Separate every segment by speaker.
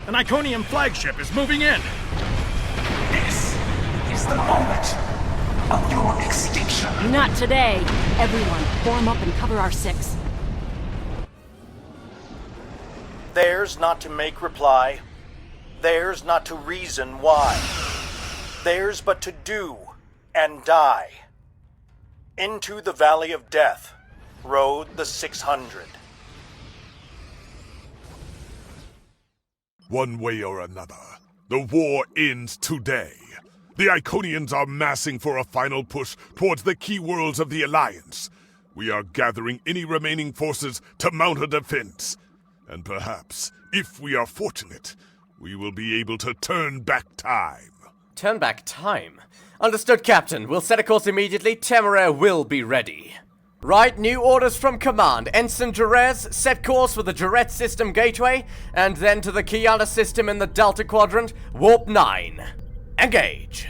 Speaker 1: An Iconian flagship is moving in.
Speaker 2: This is the moment of your extinction.
Speaker 3: Not today. Everyone, form up and cover our six.
Speaker 4: Theirs not to make reply. Theirs not to reason why. Theirs but to do and die. Into the valley of death rode the 600.
Speaker 5: One way or another, the war ends today. The Iconians are massing for a final push towards the key worlds of the Alliance. We are gathering any remaining forces to mount a defense. And perhaps, if we are fortunate, we will be able to turn back time.
Speaker 6: Turn back time? Understood, Captain. We'll set a course immediately. Temeraire will be ready. Right, new orders from command. Ensign Jerez, set course for the Jarret System Gateway, and then to the Kiana System in the Delta Quadrant, Warp 9. Engage.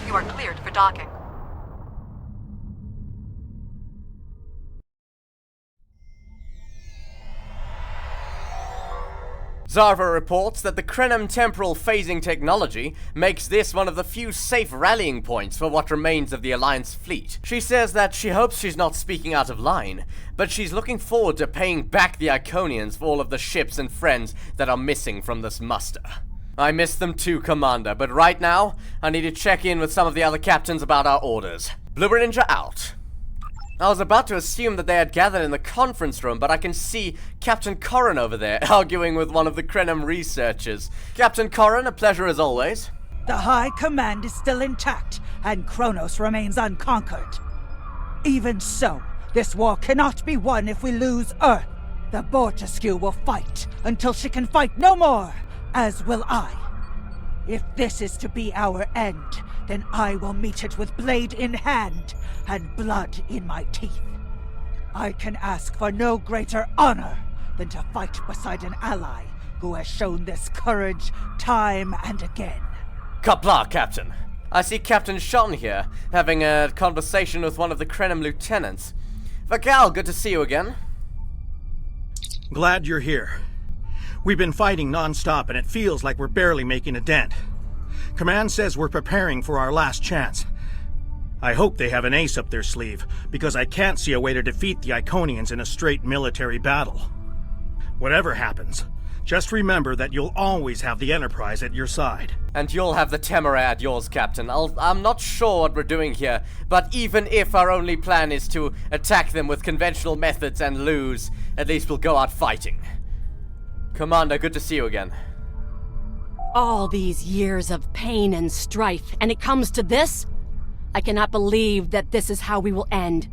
Speaker 7: You are cleared for docking.
Speaker 6: Zarva reports that the Krenim temporal phasing technology makes this one of the few safe rallying points for what remains of the Alliance fleet. She says that she hopes she's not speaking out of line, but she's looking forward to paying back the Iconians for all of the ships and friends that are missing from this muster. I miss them too, Commander, but right now, I need to check in with some of the other captains about our orders. Bloober Ninja out. I was about to assume that they had gathered in the conference room, but I can see Captain Corrin over there, arguing with one of the Krenim researchers. Captain Corrin, a pleasure as always.
Speaker 8: The High Command is still intact, and Kronos remains unconquered. Even so, this war cannot be won if we lose Earth. The Bortesque will fight until she can fight no more, as will I. If this is to be our end, then I will meet it with blade in hand and blood in my teeth. I can ask for no greater honor than to fight beside an ally who has shown this courage time and again.
Speaker 6: Kapla, Captain. I see Captain Sean here, having a conversation with one of the Krenim lieutenants. Vakal, good to see you again.
Speaker 1: Glad you're here. We've been fighting non-stop and it feels like we're barely making a dent. Command says we're preparing for our last chance. I hope they have an ace up their sleeve, because I can't see a way to defeat the Iconians in a straight military battle. Whatever happens, just remember that you'll always have the Enterprise at your side.
Speaker 6: And you'll have the Temeraire at yours, Captain. I'm not sure what we're doing here, but even if our only plan is to attack them with conventional methods and lose, at least we'll go out fighting. Commander, good to see you again.
Speaker 3: All these years of pain and strife, and it comes to this? I cannot believe that this is how we will end.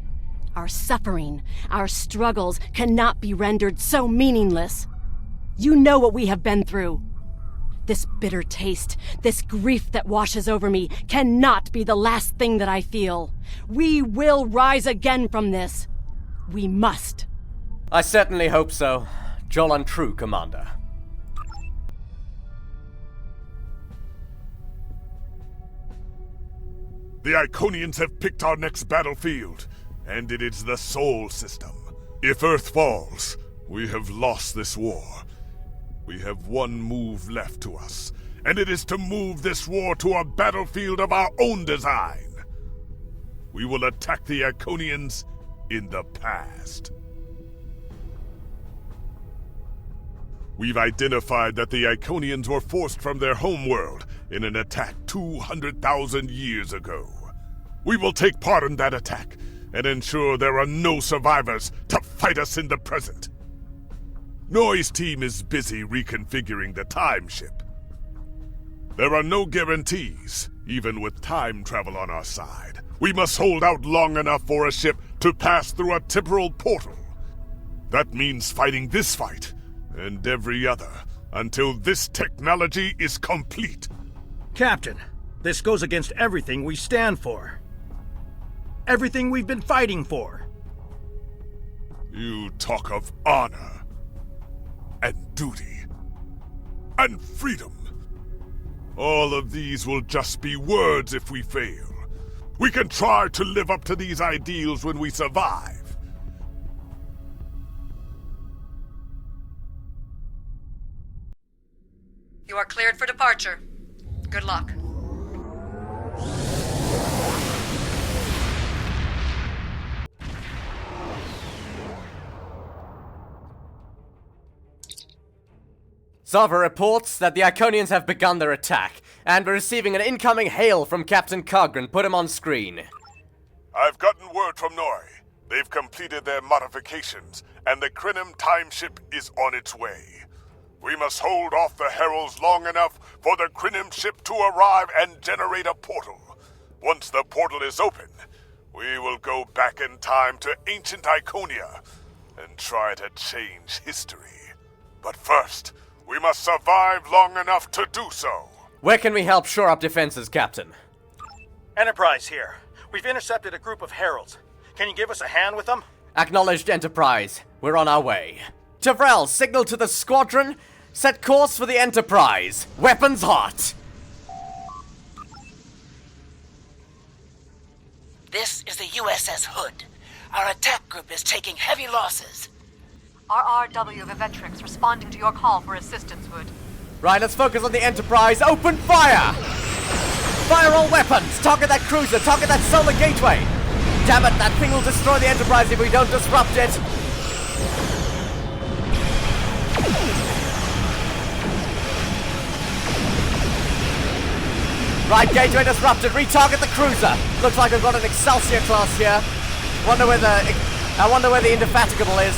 Speaker 3: Our suffering, our struggles cannot be rendered so meaningless. You know what we have been through. This bitter taste, this grief that washes over me, cannot be the last thing that I feel. We will rise again from this. We must.
Speaker 6: I certainly hope so. Jolan true, Commander.
Speaker 5: The Iconians have picked our next battlefield, and it is the Sol System. If Earth falls, we have lost this war. We have one move left to us, and it is to move this war to a battlefield of our own design. We will attack the Iconians in the past. We've identified that the Iconians were forced from their homeworld in an attack 200,000 years ago. We will take part in that attack and ensure there are no survivors to fight us in the present. Noy's team is busy reconfiguring the timeship. There are no guarantees, even with time travel on our side. We must hold out long enough for a ship to pass through a temporal portal. That means fighting this fight and every other, until this technology is complete.
Speaker 1: Captain, this goes against everything we stand for. Everything we've been fighting for.
Speaker 5: You talk of honor, and duty, and freedom. All of these will just be words if we fail. We can try to live up to these ideals when we survive.
Speaker 7: You are cleared for departure. Good luck.
Speaker 6: Zava reports that the Iconians have begun their attack, and we're receiving an incoming hail from Captain Cogran. Put him on screen.
Speaker 5: I've gotten word from Nori. They've completed their modifications, and the Krenim Timeship is on its way. We must hold off the Heralds long enough for the Krenim ship to arrive and generate a portal. Once the portal is open, we will go back in time to ancient Iconia and try to change history. But first, we must survive long enough to do so.
Speaker 6: Where can we help shore up defenses, Captain?
Speaker 1: Enterprise here. We've intercepted a group of heralds. Can you give us a hand with them?
Speaker 6: Acknowledged, Enterprise. We're on our way. Tavrel, signal to the squadron. Set course for the Enterprise. Weapons hot.
Speaker 9: This is the USS Hood. Our attack group is taking heavy losses.
Speaker 7: RRW Vivetrix responding to your call for assistance, Hood.
Speaker 6: Right, let's focus on the Enterprise. Open fire! Fire all weapons! Target that cruiser! Target that solar gateway! Damn it, that thing will destroy the Enterprise if we don't disrupt it! Right, gateway disrupted. Retarget the cruiser. Looks like I've got an Excelsior class here. I wonder where the Indefatigable is.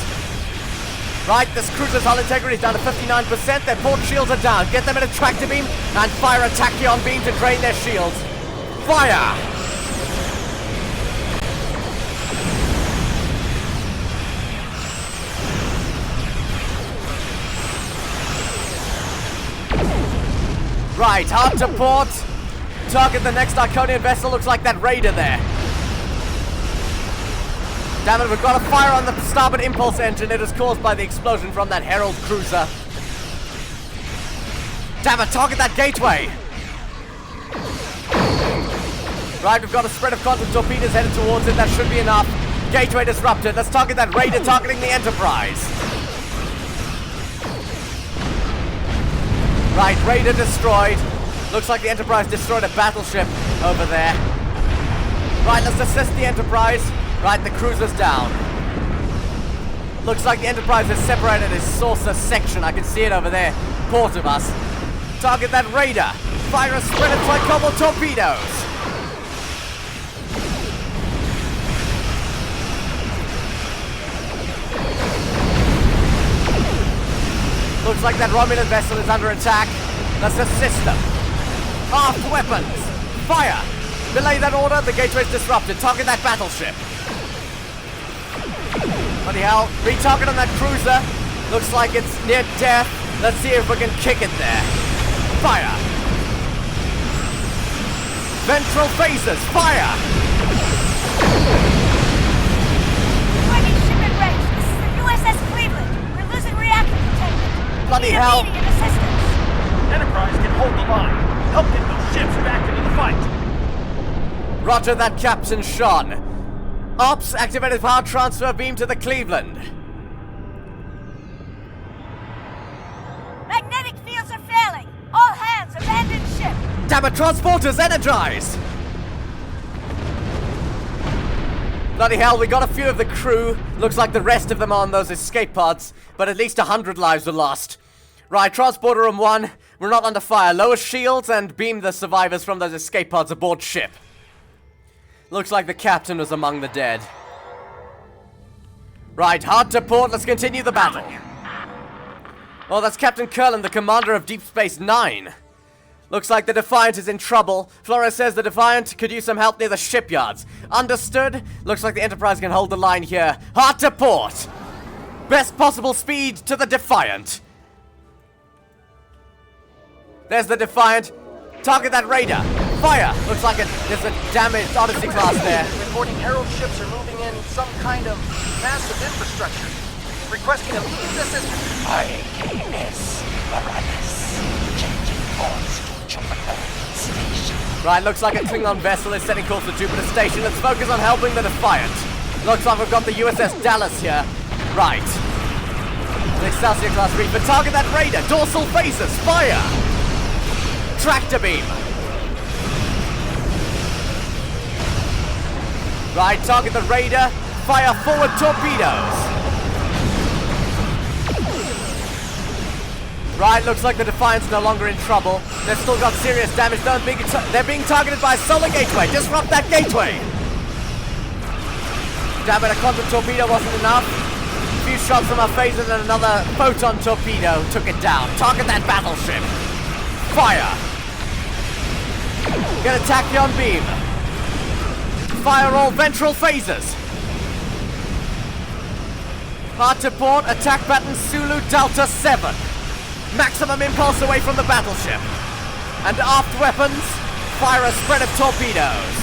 Speaker 6: Right, this cruiser's hull integrity is down to 59%. Their port shields are down. Get them in a tractor beam and fire a tachyon beam to drain their shields. Fire! Right, hard to port. Target the next Iconian vessel. Looks like that raider there. Damn it, we've got a fire on the starboard impulse engine. It is caused by the explosion from that Herald cruiser. Damn it, target that gateway. Right, we've got a spread of quantum torpedoes headed towards it. That should be enough. Gateway disrupted. Let's target that raider targeting the Enterprise. Right, raider destroyed. Looks like the Enterprise destroyed a battleship over there. Right, let's assist the Enterprise. Right, the cruiser's down. Looks like the Enterprise has separated its saucer section. I can see it over there. Port of us. Target that raider. Fire a spread of tricobal torpedoes. Looks like that Romulan vessel is under attack. Let's assist them. Aft weapons. Fire. Belay that order. The gateway's disrupted. Target that battleship. Bloody hell. Retarget on that cruiser. Looks like it's near death. Let's see if we can kick it there. Fire. Ventral phasers. Fire.
Speaker 10: Joining ship in range. This is the USS Cleveland. We're losing reactor containment.
Speaker 6: Bloody
Speaker 10: Need
Speaker 6: hell.
Speaker 10: immediate assistance.
Speaker 1: Enterprise can hold the line. Help get those ships back into the fight.
Speaker 6: Roger that, Captain Sean. Ops, activated power transfer beam to the Cleveland.
Speaker 10: Magnetic fields are failing. All hands, abandon ship.
Speaker 6: Damn it, transporters energized! Bloody hell, we got a few of the crew. Looks like the rest of them are on those escape pods, but at least 100 lives were lost. Right, transporter room 1, we're not under fire. Lower shields and beam the survivors from those escape pods aboard ship. Looks like the captain was among the dead. Right, hard to port, let's continue the battle. Oh, that's Captain Curlin, the commander of Deep Space Nine. Looks like the Defiant is in trouble. Flores says the Defiant could use some help near the shipyards. Understood? Looks like the Enterprise can hold the line here. Hard to port! Best possible speed to the Defiant. There's the Defiant. Target that raider. Fire! Looks like there's a damaged Odyssey class there.
Speaker 4: Reporting Herald ships are moving in some kind of massive infrastructure. Requesting immediate assistance.
Speaker 9: IKS Uranus. Changing course to Jupiter Station.
Speaker 6: Right, looks like a Klingon vessel is setting course to Jupiter Station. Let's focus on helping the Defiant. Looks like we've got the USS Dallas here. Right. The Excelsior class refit. Target that raider. Dorsal phasers. Fire! Tractor beam. Right, target the raider. Fire forward torpedoes. Right, looks like the Defiant's no longer in trouble. They've still got serious damage. They're being targeted by a solar gateway. Disrupt that gateway. Damn it, a quantum torpedo wasn't enough. A few shots from our phasers and another photon torpedo took it down. Target that battleship. Fire. Get a tachyon beam. Fire all ventral phasers. Hard to port. Attack pattern Sulu Delta 7. Maximum impulse away from the battleship. And aft weapons, fire a spread of torpedoes.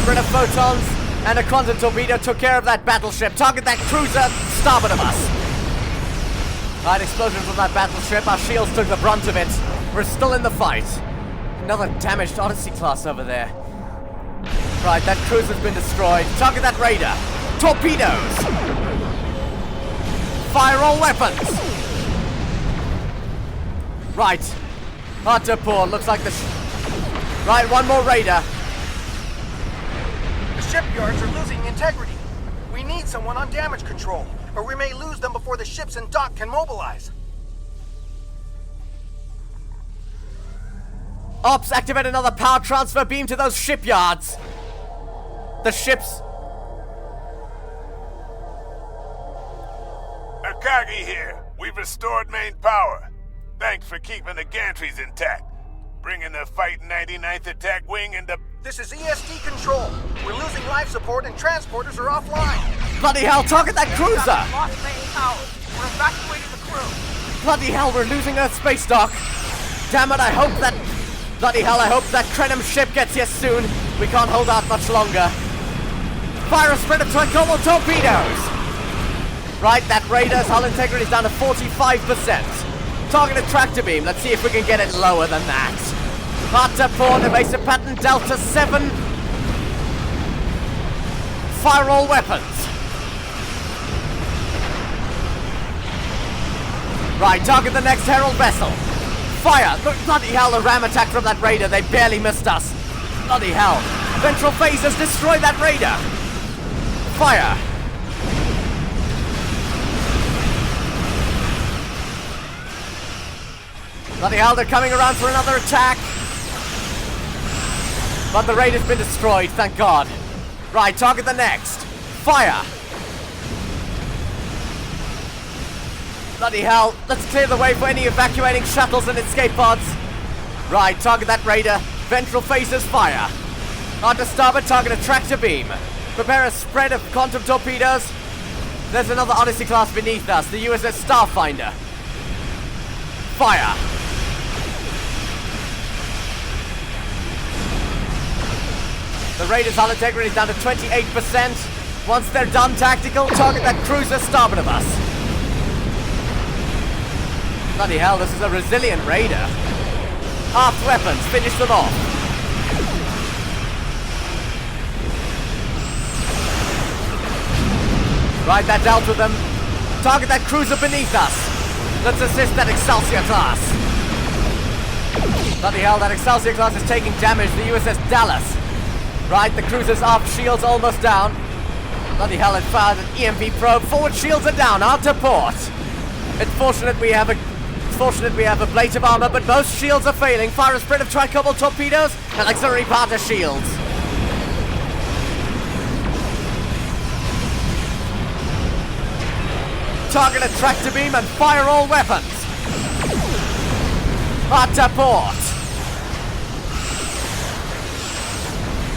Speaker 6: Spread of photons and a quantum torpedo took care of that battleship. Target that cruiser starboard of us. Right, explosion from that battleship. Our shields took the brunt of it. We're still in the fight. Another damaged Odyssey class over there. Right, that cruiser's been destroyed. Target that raider. Torpedoes. Fire all weapons. Right. Hard to port. Looks like the... Right, one more raider.
Speaker 4: The shipyards are losing integrity. We need someone on damage control, or we may lose them before the ships in dock can mobilize.
Speaker 6: Ops, activate another power transfer beam to those shipyards. The ships...
Speaker 5: Akagi here. We've restored main power. Thanks for keeping the gantries intact. Bringing the Fighting 99th Attack Wing into...
Speaker 4: This is ESD control. We're losing life support and transporters are offline.
Speaker 6: Bloody hell, target that cruiser!
Speaker 10: Lost main power. We're evacuating the crew.
Speaker 6: Bloody hell, we're losing Earth space dock. Damn it, I hope that... Bloody hell, I hope that Krenim ship gets here soon. We can't hold out much longer. Fire a spread of tricomal torpedoes! Right, that raider's hull integrity is down to 45%. Target a tractor beam. Let's see if we can get it lower than that. Hard to port, evasive pattern Delta 7. Fire all weapons. Right, target the next Herald vessel. Fire! Look, bloody hell, the ram attack from that raider. They barely missed us. Bloody hell. Ventral phasers destroy that raider. Fire! Bloody hell, they're coming around for another attack. But the raider's been destroyed, thank God. Right, target the next. Fire! Bloody hell, let's clear the way for any evacuating shuttles and escape pods. Right, target that raider. Ventral phasers fire. On to starboard, target a tractor beam. Prepare a spread of quantum torpedoes. There's another Odyssey class beneath us, the USS Starfinder. Fire! The Raiders' hull integrity is down to 28%. Once they're done tactical, target that cruiser starboard of us. Bloody hell, this is a resilient Raider. Aft weapons, finish them off. Right, that dealt with them. Target that cruiser beneath us. Let's assist that Excelsior class. Bloody hell, that Excelsior class is taking damage. The USS Dallas. Right, the cruiser's aft shields almost down. Bloody hell, it fired an EMP probe. Forward shields are down, out to port. It's fortunate we have a plate of armor, but most shields are failing. Fire a spread of tricobalt torpedoes and auxiliary parter shields. Target a tractor beam and fire all weapons. Out to port.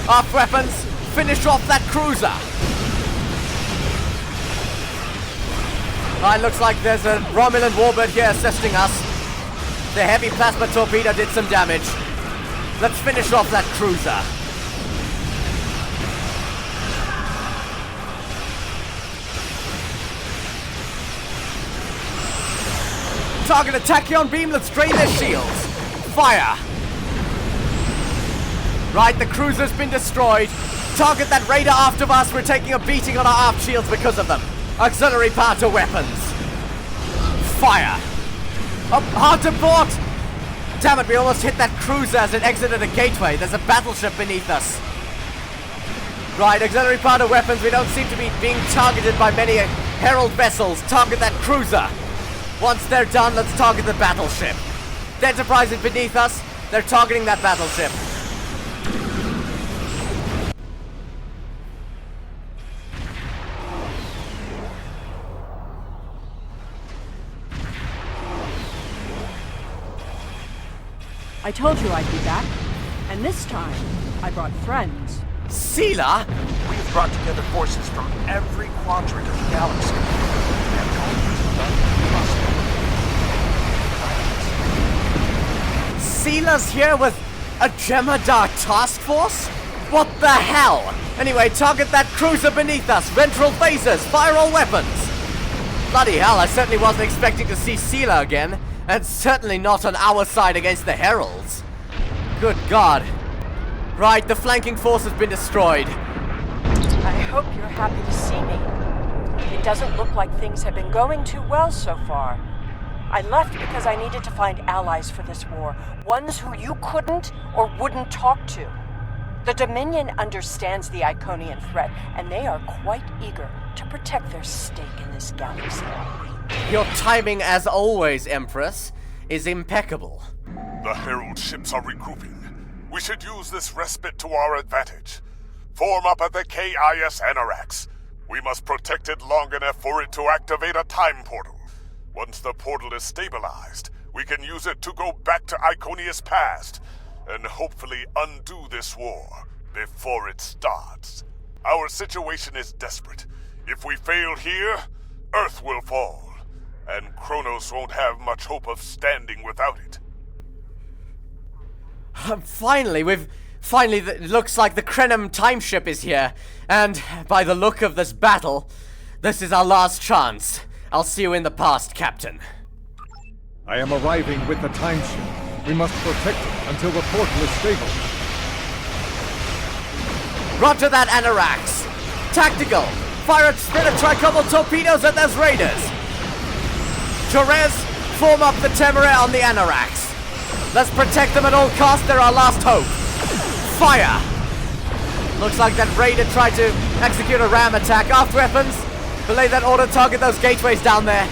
Speaker 6: Aft weapons, finish off that cruiser. Alright, looks like there's a Romulan warbird here assisting us. The heavy plasma torpedo did some damage. Let's finish off that cruiser. Target a tachyon beam, let's drain their shields. Fire! Right, the cruiser's been destroyed. Target that raider aft of us, we're taking a beating on our aft shields because of them. Auxiliary power to weapons. Fire! Up, hard to port! Damn it, we almost hit that cruiser as it exited a gateway. There's a battleship beneath us. Right, auxiliary power to weapons, we don't seem to be being targeted by many Herald vessels. Target that cruiser. Once they're done, let's target the battleship. The Enterprise is beneath us. They're targeting that battleship.
Speaker 11: I told you I'd be back. And this time, I brought friends.
Speaker 6: Sela?
Speaker 4: We've brought together forces from every quadrant of the galaxy. And
Speaker 6: Sela's here with a Jemadar task force? What the hell? Anyway, target that cruiser beneath us. Ventral phasers, fire all weapons. Bloody hell, I certainly wasn't expecting to see Sela again. And certainly not on our side against the Heralds. Good God. Right, the flanking force has been destroyed.
Speaker 11: I hope you're happy to see me. It doesn't look like things have been going too well so far. I left because I needed to find allies for this war. Ones who you couldn't or wouldn't talk to. The Dominion understands the Iconian threat, and they are quite eager to protect their stake in this galaxy.
Speaker 6: Your timing, as always, Empress, is impeccable.
Speaker 5: The Herald ships are regrouping. We should use this respite to our advantage. Form up at the KIS Annorax. We must protect it long enough for it to activate a time portal. Once the portal is stabilized, we can use it to go back to Iconia's past, and hopefully undo this war before it starts. Our situation is desperate. If we fail here, Earth will fall. And Kronos won't have much hope of standing without it.
Speaker 6: Finally, it looks like the Krenim Timeship is here. And by the look of this battle, this is our last chance. I'll see you in the past, Captain.
Speaker 12: I am arriving with the timeship. We must protect it until the portal is stable.
Speaker 6: Roger that, Annorax. Tactical. Fire at spin of tricomal torpedoes at those raiders. Jerez, form up the Temeraire on the Annorax. Let's protect them at all costs, they're our last hope. Fire! Looks like that raider tried to execute a ram attack. Aft weapons, belay that order, target those gateways down there.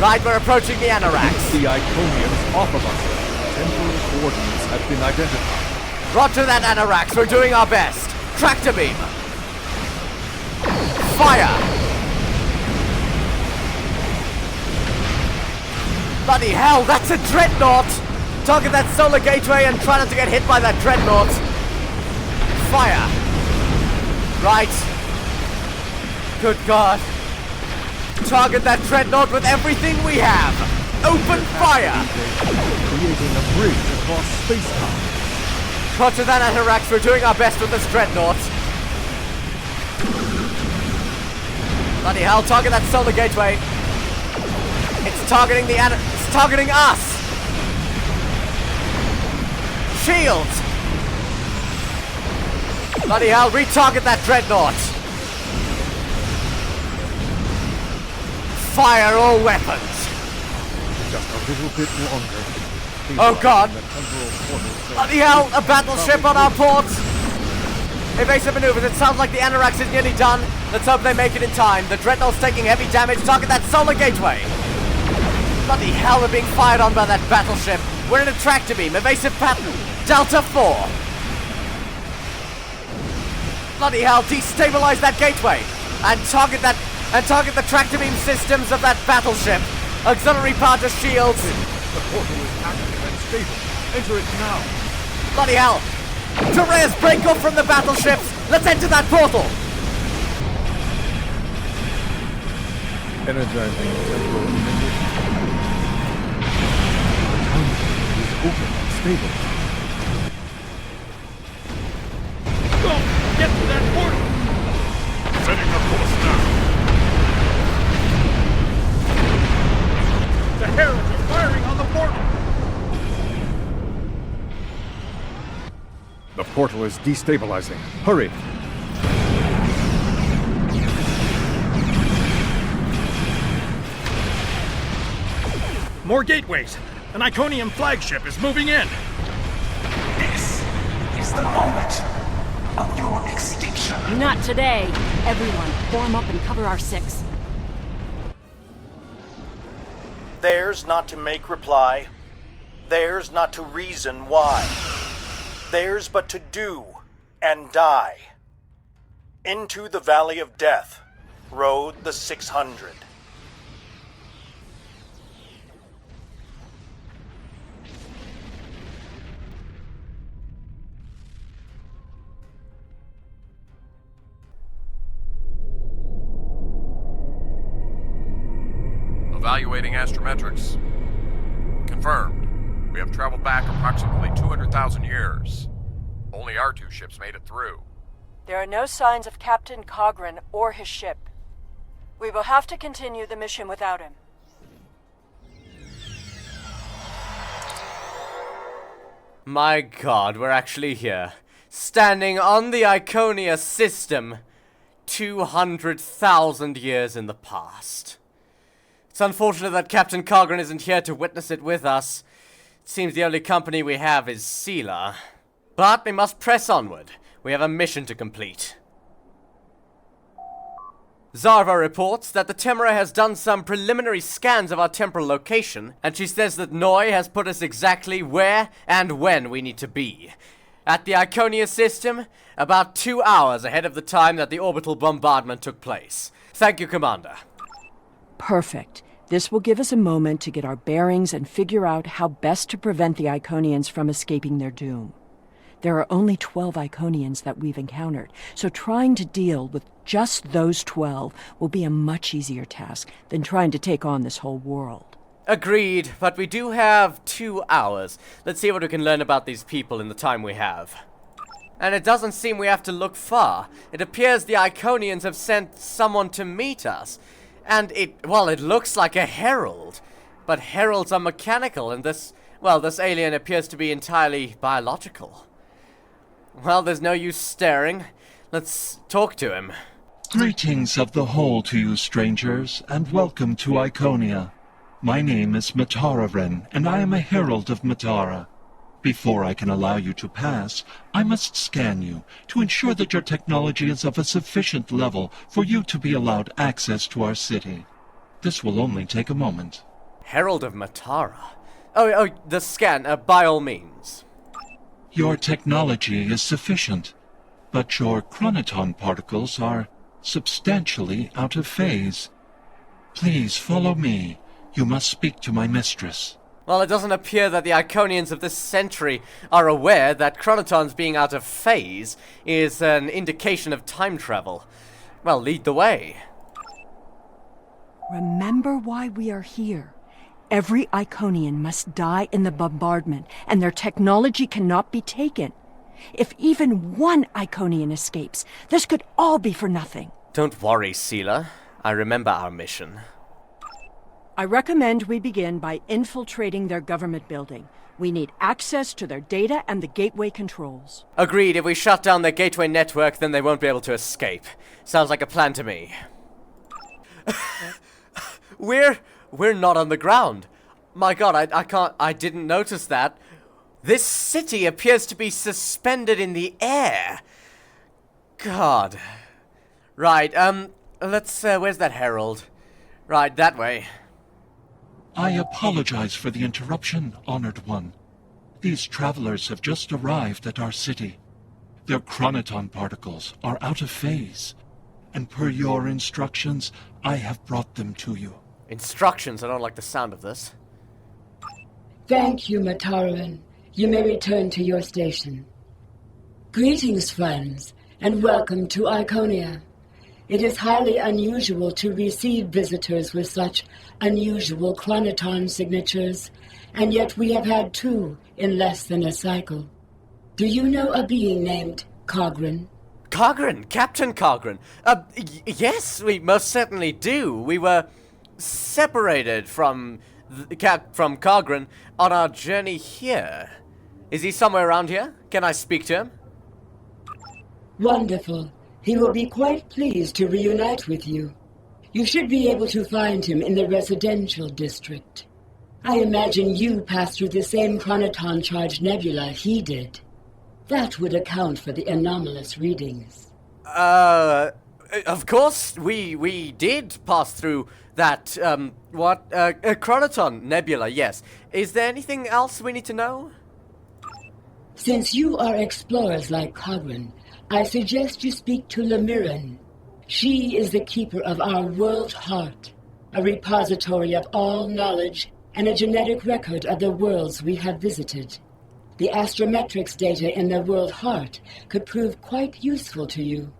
Speaker 6: Right, we're approaching the Annorax.
Speaker 12: Keep the Iconians off of us. Temporal coordinates have been identified.
Speaker 6: Roger that, Annorax, we're doing our best. Tractor beam. Fire! Bloody hell, that's a dreadnought! Target that solar gateway and try not to get hit by that dreadnought. Fire! Right. Good God. Target that dreadnought with everything we have. Open fire!
Speaker 12: Creating a bridge across space-time.
Speaker 6: Roger that, Annorax, we're doing our best with this dreadnought. Bloody hell, target that solar gateway. It's targeting it's targeting us! Shields! Bloody hell, retarget that dreadnought! Fire all weapons!
Speaker 12: Just a little bit longer.
Speaker 6: Oh God! Bloody hell, a battleship on our ports! Evasive maneuvers, it sounds like the Annorax is nearly done. Let's hope they make it in time. The dreadnought's taking heavy damage, target that solar gateway! Bloody hell, we're being fired on by that battleship. We're in a tractor beam, evasive pattern, Delta 4. Bloody hell, destabilize that gateway and target the tractor beam systems of that battleship. Auxiliary power to shields.
Speaker 12: The portal is active and stable. Enter it now.
Speaker 6: Bloody hell. Jerez, break off from the battleships. Let's enter that portal.
Speaker 12: Energizing temporal image. The township is open and stable.
Speaker 1: Go! Get to that portal!
Speaker 5: Setting our course now.
Speaker 1: The Heralds are firing on the portal!
Speaker 12: The portal is destabilizing. Hurry!
Speaker 1: More gateways! An Iconian flagship is moving in!
Speaker 2: This is the moment of your extinction.
Speaker 3: Not today. Everyone, form up and cover our six.
Speaker 4: Theirs not to make reply. Theirs not to reason why. Theirs but to do and die. Into the valley of death rode the 600.
Speaker 13: Evaluating astrometrics. Confirmed. We have traveled back approximately 200,000 years. Only our two ships made it through.
Speaker 11: There are no signs of Captain Cogran or his ship. We will have to continue the mission without him.
Speaker 6: My god, we're actually here. Standing on the Iconia system. 200,000 years in the past. It's unfortunate that Captain Cogran isn't here to witness it with us. It seems the only company we have is Sela. But we must press onward. We have a mission to complete. Zarva reports that the Temera has done some preliminary scans of our temporal location, and she says that Noi has put us exactly where and when we need to be. At the Iconia system, about 2 hours ahead of the time that the orbital bombardment took place. Thank you, Commander.
Speaker 14: Perfect. This will give us a moment to get our bearings and figure out how best to prevent the Iconians from escaping their doom. There are only 12 Iconians that we've encountered, so trying to deal with just those 12 will be a much easier task than trying to take on this whole world.
Speaker 6: Agreed, but we do have 2 hours. Let's see what we can learn about these people in the time we have. And it doesn't seem we have to look far. It appears the Iconians have sent someone to meet us. And it looks like a herald. But heralds are mechanical, and this alien appears to be entirely biological. Well, there's no use staring. Let's talk to him.
Speaker 15: Greetings of the whole to you, strangers, and welcome to Iconia. My name is Matararen, and I am a herald of Matara. Before I can allow you to pass, I must scan you to ensure that your technology is of a sufficient level for you to be allowed access to our city. This will only take a moment.
Speaker 6: Herald of Matara? Oh, the scan, by all means.
Speaker 15: Your technology is sufficient, but your chronoton particles are substantially out of phase. Please follow me. You must speak to my mistress.
Speaker 6: Well, it doesn't appear that the Iconians of this century are aware that chronotons being out of phase is an indication of time travel. Well, lead the way.
Speaker 14: Remember why we are here. Every Iconian must die in the bombardment, and their technology cannot be taken. If even one Iconian escapes, this could all be for nothing.
Speaker 6: Don't worry, Sela. I remember our mission.
Speaker 14: I recommend we begin by infiltrating their government building. We need access to their data and the gateway controls.
Speaker 6: Agreed. If we shut down their gateway network, then they won't be able to escape. Sounds like a plan to me. We're not on the ground. My god, I didn't notice that. This city appears to be suspended in the air. God. Right, where's that herald? Right, that way.
Speaker 15: I apologize for the interruption, Honored One. These travelers have just arrived at our city. Their chronoton particles are out of phase, and per your instructions, I have brought them to you.
Speaker 6: Instructions? I don't like the sound of this.
Speaker 16: Thank you, Mataran. You may return to your station. Greetings, friends, and welcome to Iconia. It is highly unusual to receive visitors with such unusual chronoton signatures, and yet we have had 2 in less than a cycle. Do you know a being named Cogran?
Speaker 6: Cogran? Captain Cogran? Yes, we most certainly do. We were separated from Cogran on our journey here. Is he somewhere around here? Can I speak to him?
Speaker 16: Wonderful. He will be quite pleased to reunite with you. You should be able to find him in the residential district. I imagine you passed through the same chronoton-charged nebula he did. That would account for the anomalous readings.
Speaker 6: Of course, we did pass through that, a chronoton nebula, yes. Is there anything else we need to know?
Speaker 16: Since you are explorers like Cogran, I suggest you speak to Lemiran. She is the keeper of our world heart, a repository of all knowledge and a genetic record of the worlds we have visited. The astrometrics data in the world heart could prove quite useful to you.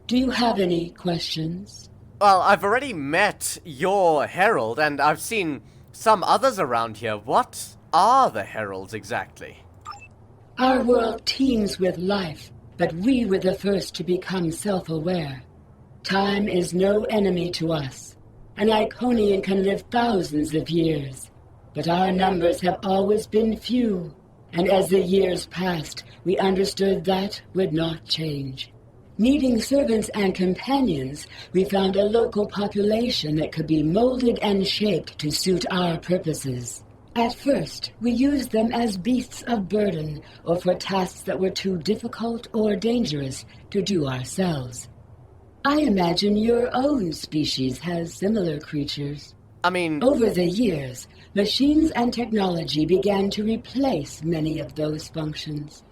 Speaker 16: Do you have any questions?
Speaker 6: Well, I've already met your Herald, and I've seen some others around here. What are the Heralds exactly?
Speaker 16: Our world teems with life, but we were the first to become self-aware. Time is no enemy to us. An Iconian can live thousands of years, but our numbers have always been few, and as the years passed, we understood that would not change. Needing servants and companions, we found a local population that could be molded and shaped to suit our purposes. At first, we used them as beasts of burden, or for tasks that were too difficult or dangerous to do ourselves. I imagine your own species has similar creatures. Over the years, machines and technology began to replace many of those functions.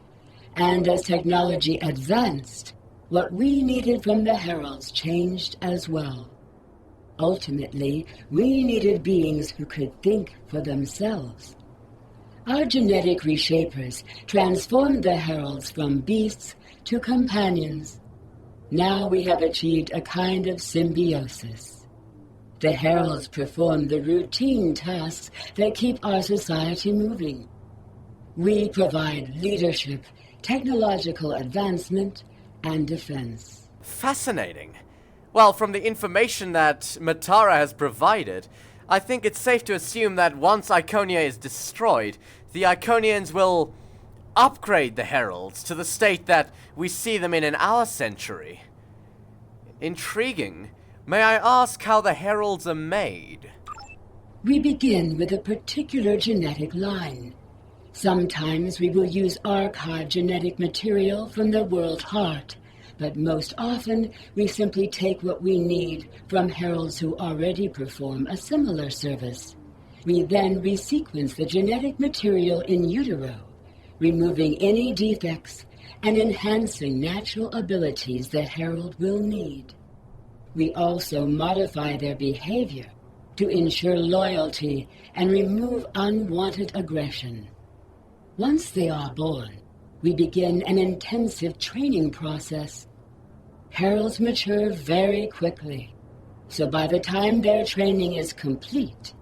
Speaker 16: And as technology advanced, what we needed from the Heralds changed as well. Ultimately, we needed beings who could think for themselves. Our genetic reshapers transformed the Heralds from beasts to companions. Now we have achieved a kind of symbiosis. The Heralds perform the routine tasks that keep our society moving. We provide leadership, technological advancement, and defense.
Speaker 6: Fascinating. Well, from the information that Matara has provided, I think it's safe to assume that once Iconia is destroyed, the Iconians will upgrade the Heralds to the state that we see them in our century. Intriguing. May I ask how the Heralds are made?
Speaker 16: We begin with a particular genetic line. Sometimes we will use archived genetic material from the world heart, but most often we simply take what we need from Heralds who already perform a similar service. We then resequence the genetic material in utero, removing any defects and enhancing natural abilities the Herald will need. We also modify their behavior to ensure loyalty and remove unwanted aggression. Once they are born, we begin an intensive training process. Heralds mature very quickly, so by the time their training is complete,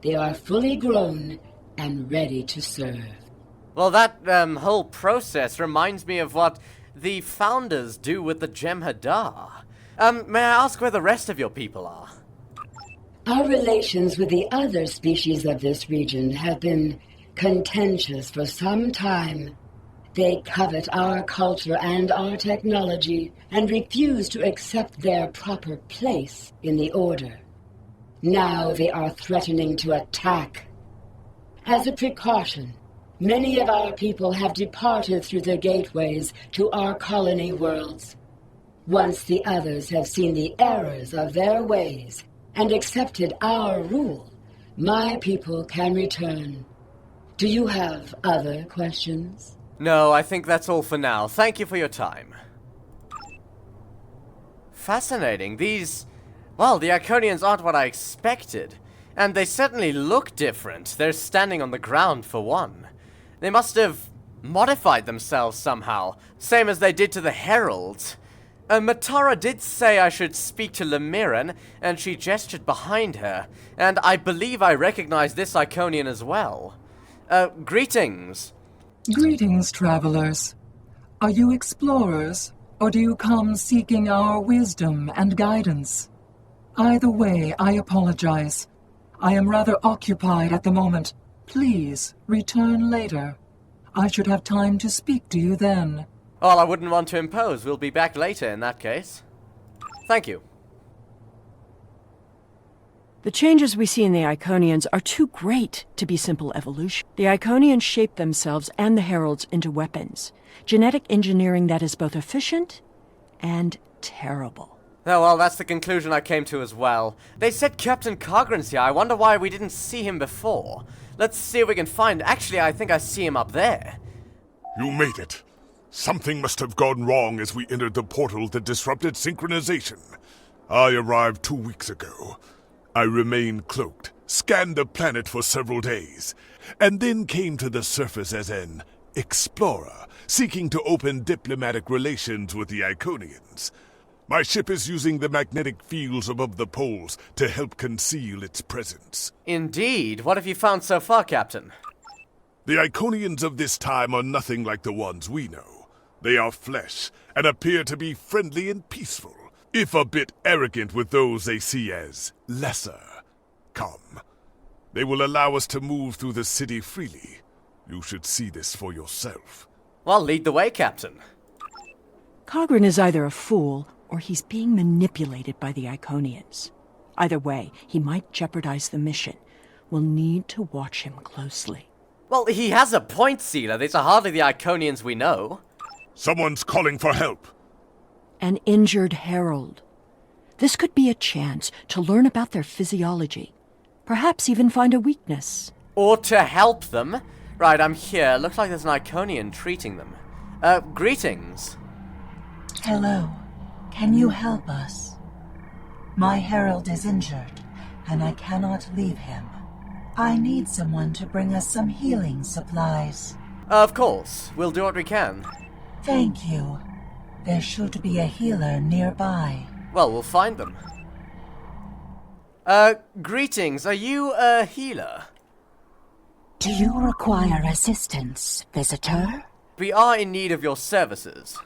Speaker 16: they are fully grown and ready to serve.
Speaker 6: Well, that whole process reminds me of what the founders do with the Jem'Hadar. May I ask where the rest of your people are?
Speaker 16: Our relations with the other species of this region have been contentious for some time. They covet our culture and our technology and refuse to accept their proper place in the Order. Now they are threatening to attack. As a precaution, many of our people have departed through the gateways to our colony worlds. Once the others have seen the errors of their ways and accepted our rule, my people can return. Do you have other questions?
Speaker 6: No, I think that's all for now. Thank you for your time. Fascinating. Well, the Iconians aren't what I expected. And they certainly look different. They're standing on the ground, for one. They must have modified themselves somehow, same as they did to the Heralds. Matara did say I should speak to Lemiran, and she gestured behind her, and I believe I recognize this Iconian as well. Greetings.
Speaker 17: Greetings, travelers. Are you explorers, or do you come seeking our wisdom and guidance? Either way, I apologize. I am rather occupied at the moment. Please, return later. I should have time to speak to you then.
Speaker 6: Well, I wouldn't want to impose. We'll be back later in that case. Thank you.
Speaker 14: The changes we see in the Iconians are too great to be simple evolution. The Iconians shape themselves and the Heralds into weapons. Genetic engineering that is both efficient and terrible.
Speaker 6: Oh, well, that's the conclusion I came to as well. They said Captain Cogran's here. I wonder why we didn't see him before. Let's see if we can find... Actually, I think I see him up there.
Speaker 5: You made it. Something must have gone wrong as we entered the portal that disrupted synchronization. I arrived 2 weeks ago. I remained cloaked, scanned the planet for several days, and then came to the surface as an explorer, seeking to open diplomatic relations with the Iconians. My ship is using the magnetic fields above the poles to help conceal its presence.
Speaker 6: Indeed. What have you found so far, Captain?
Speaker 5: The Iconians of this time are nothing like the ones we know. They are flesh, and appear to be friendly and peaceful, if a bit arrogant with those they see as lesser. Come. They will allow us to move through the city freely. You should see this for yourself.
Speaker 6: Well, lead the way, Captain.
Speaker 14: Cogran is either a fool, or he's being manipulated by the Iconians. Either way, he might jeopardize the mission. We'll need to watch him closely.
Speaker 6: Well, he has a point, Sealer. These are hardly the Iconians we know.
Speaker 5: Someone's calling for help.
Speaker 14: An injured herald. This could be a chance to learn about their physiology. Perhaps even find a weakness.
Speaker 6: Or to help them. Right, I'm here. Looks like there's an Iconian treating them. Greetings.
Speaker 18: Hello. Can you help us? My herald is injured, and I cannot leave him. I need someone to bring us some healing supplies.
Speaker 6: Of course. We'll do what we can.
Speaker 18: Thank you. There should be a healer nearby.
Speaker 6: Well, we'll find them. Greetings. Are you a healer?
Speaker 19: Do you require assistance, visitor?
Speaker 6: We are in need of your services.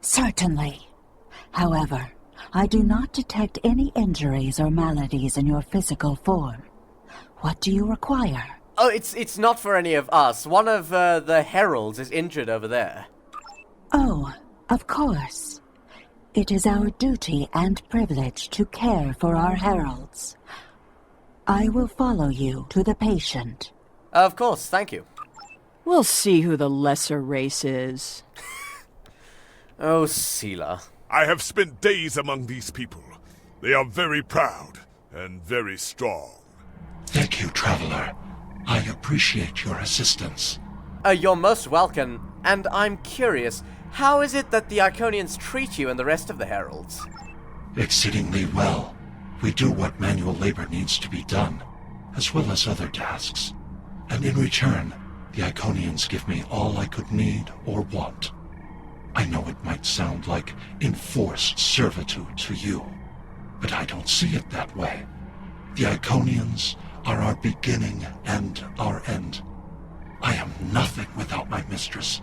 Speaker 19: Certainly. However, I do not detect any injuries or maladies in your physical form. What do you require?
Speaker 6: Oh, it's not for any of us. One of the heralds is injured over there.
Speaker 19: Oh, of course. It is our duty and privilege to care for our heralds. I will follow you to the patient.
Speaker 6: Of course, thank you.
Speaker 14: We'll see who the lesser race is.
Speaker 6: Oh, Seela.
Speaker 5: I have spent days among these people. They are very proud and very strong.
Speaker 15: Thank you, Traveler. I appreciate your assistance.
Speaker 6: You're most welcome, and I'm curious, how is it that the Iconians treat you and the rest of the heralds?
Speaker 15: Exceedingly well. We do what manual labor needs to be done, as well as other tasks. And in return, the Iconians give me all I could need or want. I know it might sound like enforced servitude to you, but I don't see it that way. The Iconians are our beginning and our end. I am nothing without my mistress,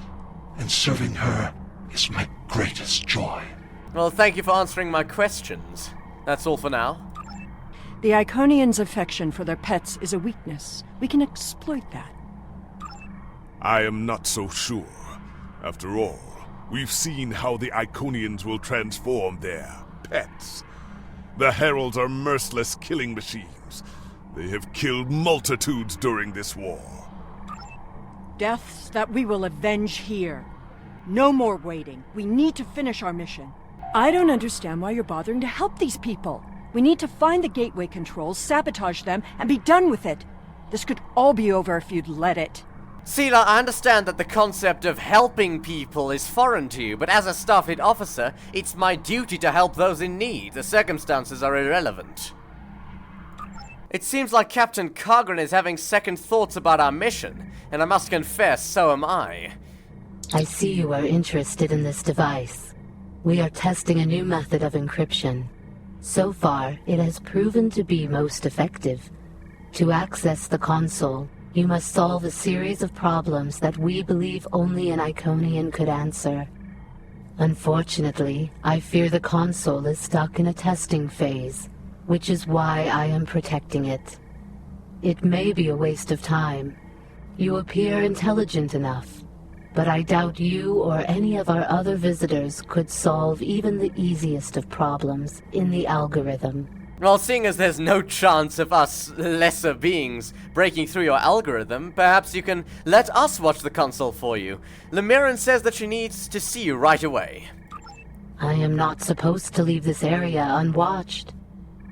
Speaker 15: and serving her is my greatest joy.
Speaker 6: Well, thank you for answering my questions. That's all for now.
Speaker 14: The Iconians' affection for their pets is a weakness. We can exploit that.
Speaker 5: I am not so sure. After all, we've seen how the Iconians will transform their pets. The Heralds are merciless killing machines. They have killed multitudes during this war.
Speaker 14: Deaths that we will avenge here. No more waiting. We need to finish our mission. I don't understand why you're bothering to help these people. We need to find the gateway controls, sabotage them, and be done with it. This could all be over if you'd let it.
Speaker 6: Seela, I understand that the concept of helping people is foreign to you, but as a Starfleet officer, it's my duty to help those in need. The circumstances are irrelevant. It seems like Captain Cogran is having second thoughts about our mission, and I must confess, so am I.
Speaker 19: I see you are interested in this device.
Speaker 20: We are testing a new method of encryption. So far, it has proven to be most effective. To access the console, you must solve a series of problems that we believe only an Iconian could answer. Unfortunately, I fear the console is stuck in a testing phase, which is why I am protecting it. It may be a waste of time. You appear intelligent enough, but I doubt you or any of our other visitors could solve even the easiest of problems in the algorithm.
Speaker 6: Well, seeing as there's no chance of us lesser beings breaking through your algorithm, perhaps you can let us watch the console for you. Lemiran says that she needs to see you right away.
Speaker 20: I am not supposed to leave this area unwatched,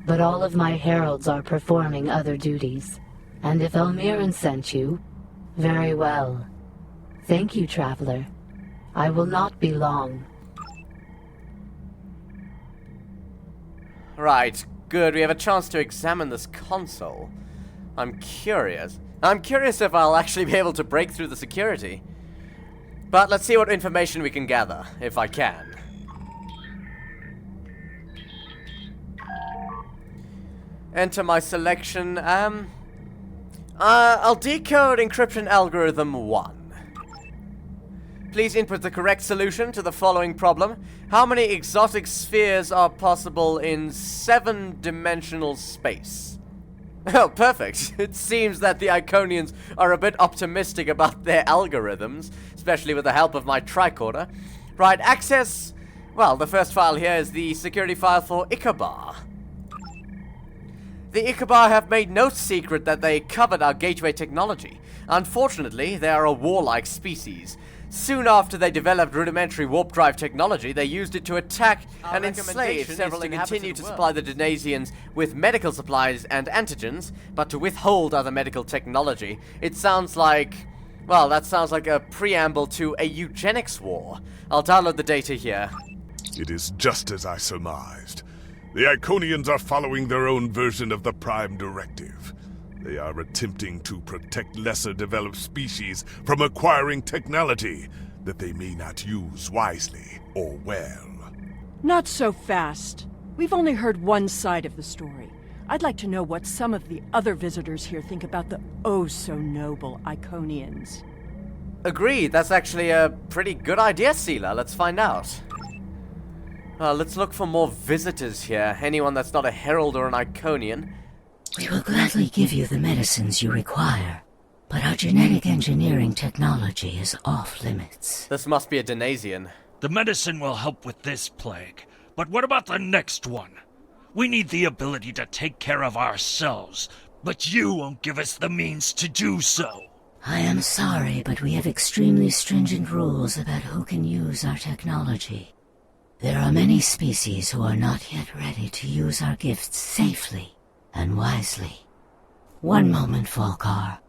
Speaker 20: but all of my heralds are performing other duties. And if Elmiran sent you, very well. Thank you, Traveler. I will not be long.
Speaker 6: Right, good. We have a chance to examine this console. I'm curious. I'm curious if I'll actually be able to break through the security. But let's see what information we can gather, if I can. Enter my selection. I'll decode encryption algorithm 1. Please input the correct solution to the following problem. How many exotic spheres are possible in 7-dimensional space? Oh, perfect. It seems that the Iconians are a bit optimistic about their algorithms, especially with the help of my tricorder. Right, access... Well, the first file here is the security file for Ichabar. The Ichabar have made no secret that they covered our gateway technology. Unfortunately, they are a warlike species. Soon after they developed rudimentary warp drive technology, they used it to attack and enslave several inhabitants. Continue to supply the Denasians with medical supplies and antigens, but to withhold other medical technology. It sounds like... well, that sounds like a preamble to a eugenics war. I'll download the data here.
Speaker 5: It is just as I surmised. The Iconians are following their own version of the Prime Directive. They are attempting to protect lesser-developed species from acquiring technology that they may not use wisely or well.
Speaker 14: Not so fast. We've only heard one side of the story. I'd like to know what some of the other visitors here think about the oh-so-noble Iconians.
Speaker 6: Agreed. That's actually a pretty good idea, Sela. Let's find out. Let's look for more visitors here. Anyone that's not a Herald or an Iconian.
Speaker 19: We will gladly give you the medicines you require, but our genetic engineering technology is off limits.
Speaker 6: This must be a Denasian.
Speaker 21: The medicine will help with this plague, but what about the next one? We need the ability to take care of ourselves, but you won't give us the means to do so.
Speaker 19: I am sorry, but we have extremely stringent rules about who can use our technology. There are many species who are not yet ready to use our gifts safely and wisely. One moment, Volkar.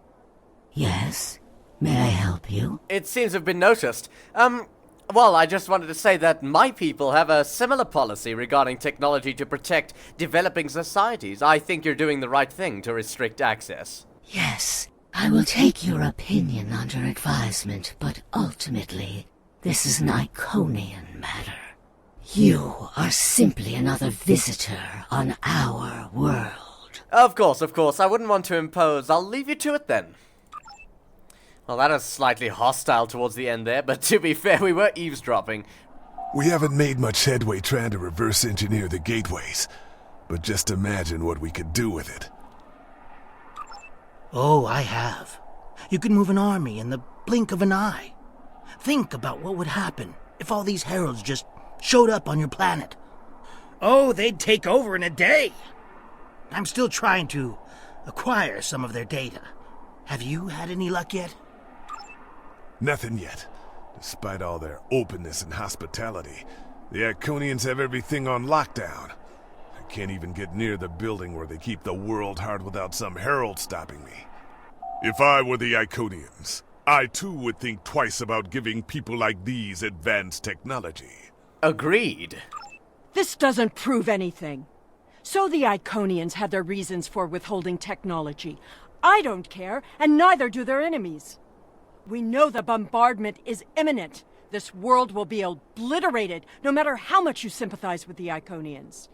Speaker 19: Yes? May I help you?
Speaker 6: It seems to have been noticed. Well, I just wanted to say that my people have a similar policy regarding technology to protect developing societies. I think you're doing the right thing to restrict access.
Speaker 19: Yes, I will take your opinion under advisement, but ultimately, this is an Iconian matter. You are simply another visitor on our world.
Speaker 6: Of course. I wouldn't want to impose. I'll leave you to it then. Well, that is slightly hostile towards the end there, but to be fair, we were eavesdropping.
Speaker 5: We haven't made much headway trying to reverse engineer the gateways, but just imagine what we could do with it.
Speaker 1: Oh, I have. You could move an army in the blink of an eye. Think about what would happen if all these heralds just showed up on your planet. Oh, they'd take over in a day. I'm still trying to acquire some of their data. Have you had any luck yet?
Speaker 5: Nothing yet. Despite all their openness and hospitality, the Iconians have everything on lockdown. I can't even get near the building where they keep the world hard without some herald stopping me. If I were the Iconians, I too would think twice about giving people like these advanced technology.
Speaker 6: Agreed.
Speaker 14: This doesn't prove anything. So the Iconians had their reasons for withholding technology. I don't care, and neither do their enemies. We know the bombardment is imminent. This world will be obliterated, no matter how much you sympathize with the Iconians.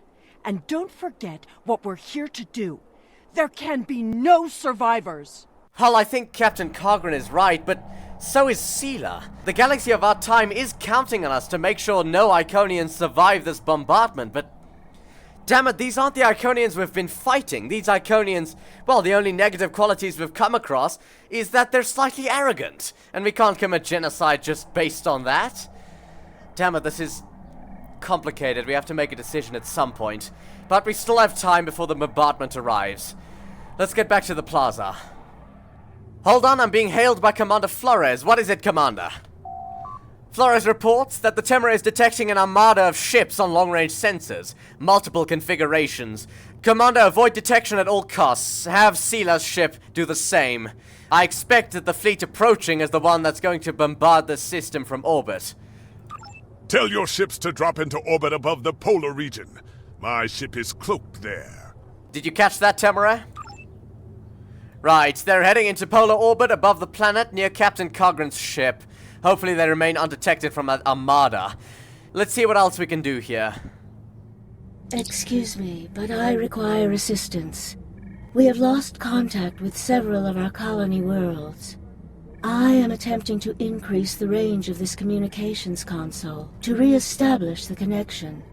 Speaker 14: And don't forget what we're here to do. There can be no survivors.
Speaker 6: Well, I think Captain Cogran is right, but so is Sela. The galaxy of our time is counting on us to make sure no Iconians survive this bombardment, but damn it, these aren't the Iconians we've been fighting. These Iconians, well, the only negative qualities we've come across is that they're slightly arrogant, and we can't commit genocide just based on that. Damn it, this is complicated. We have to make a decision at some point, but we still have time before the bombardment arrives. Let's get back to the plaza. Hold on, I'm being hailed by Commander Flores. What is it, Commander? Flores reports that the Temera is detecting an armada of ships on long-range sensors. Multiple configurations. Commander, avoid detection at all costs. Have Sela's ship do the same. I expect that the fleet approaching is the one that's going to bombard the system from orbit.
Speaker 5: Tell your ships to drop into orbit above the polar region. My ship is cloaked there.
Speaker 6: Did you catch that, Temera? Right, they're heading into polar orbit above the planet near Captain Cogran's ship. Hopefully they remain undetected from that armada. Let's see what else we can do here.
Speaker 19: Excuse me, but I require assistance. We have lost contact with several of our colony worlds. I am attempting to increase the range of this communications console to re-establish the connection.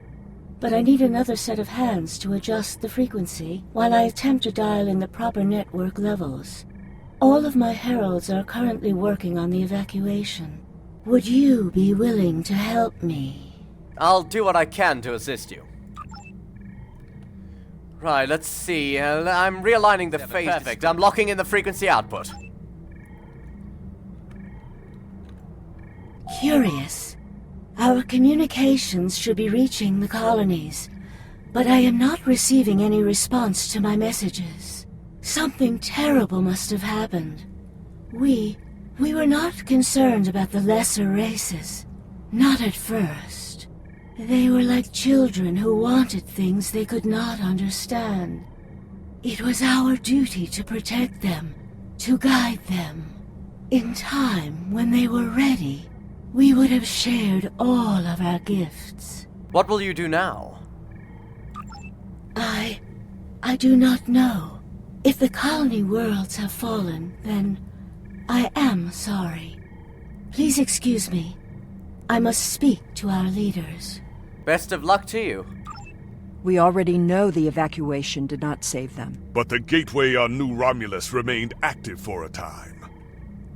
Speaker 19: But I need another set of hands to adjust the frequency while I attempt to dial in the proper network levels. All of my heralds are currently working on the evacuation. Would you be willing to help me?
Speaker 6: I'll do what I can to assist you. Right, let's see. I'm realigning the phase. Perfect. I'm locking in the frequency output.
Speaker 19: Curious. Our communications should be reaching the colonies, but I am not receiving any response to my messages. Something terrible must have happened. We were not concerned about the lesser races. Not at first. They were like children who wanted things they could not understand. It was our duty to protect them, to guide them. In time, when they were ready, we would have shared all of our gifts.
Speaker 6: What will you do now?
Speaker 19: I do not know. If the colony worlds have fallen, then I am sorry. Please excuse me. I must speak to our leaders.
Speaker 6: Best of luck to you.
Speaker 14: We already know the evacuation did not save them.
Speaker 5: But the gateway on New Romulus remained active for a time.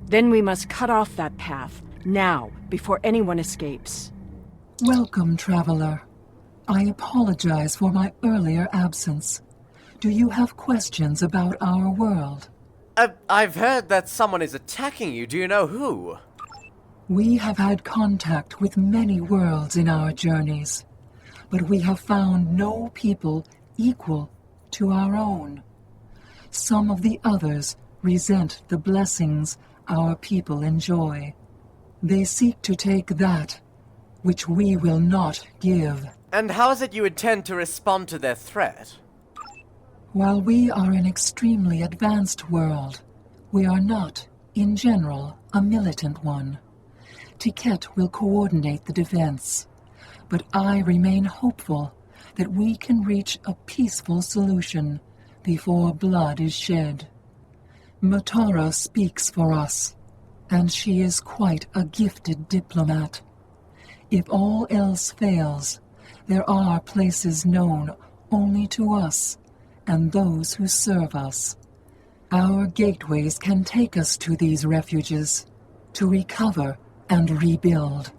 Speaker 14: Then we must cut off that path, now, before anyone escapes.
Speaker 17: Welcome, traveler. I apologize for my earlier absence. Do you have questions about our world?
Speaker 6: I've heard that someone is attacking you. Do you know who?
Speaker 17: We have had contact with many worlds in our journeys, but we have found no people equal to our own. Some of the others resent the blessings our people enjoy. They seek to take that which we will not give.
Speaker 6: And how is it you intend to respond to their threat?
Speaker 17: While we are an extremely advanced world, we are not, in general, a militant one. Tiket will coordinate the defense, but I remain hopeful that we can reach a peaceful solution before blood is shed. Matara speaks for us, and she is quite a gifted diplomat. If all else fails, there are places known only to us and those who serve us. Our gateways can take us to these refuges, to recover and rebuild.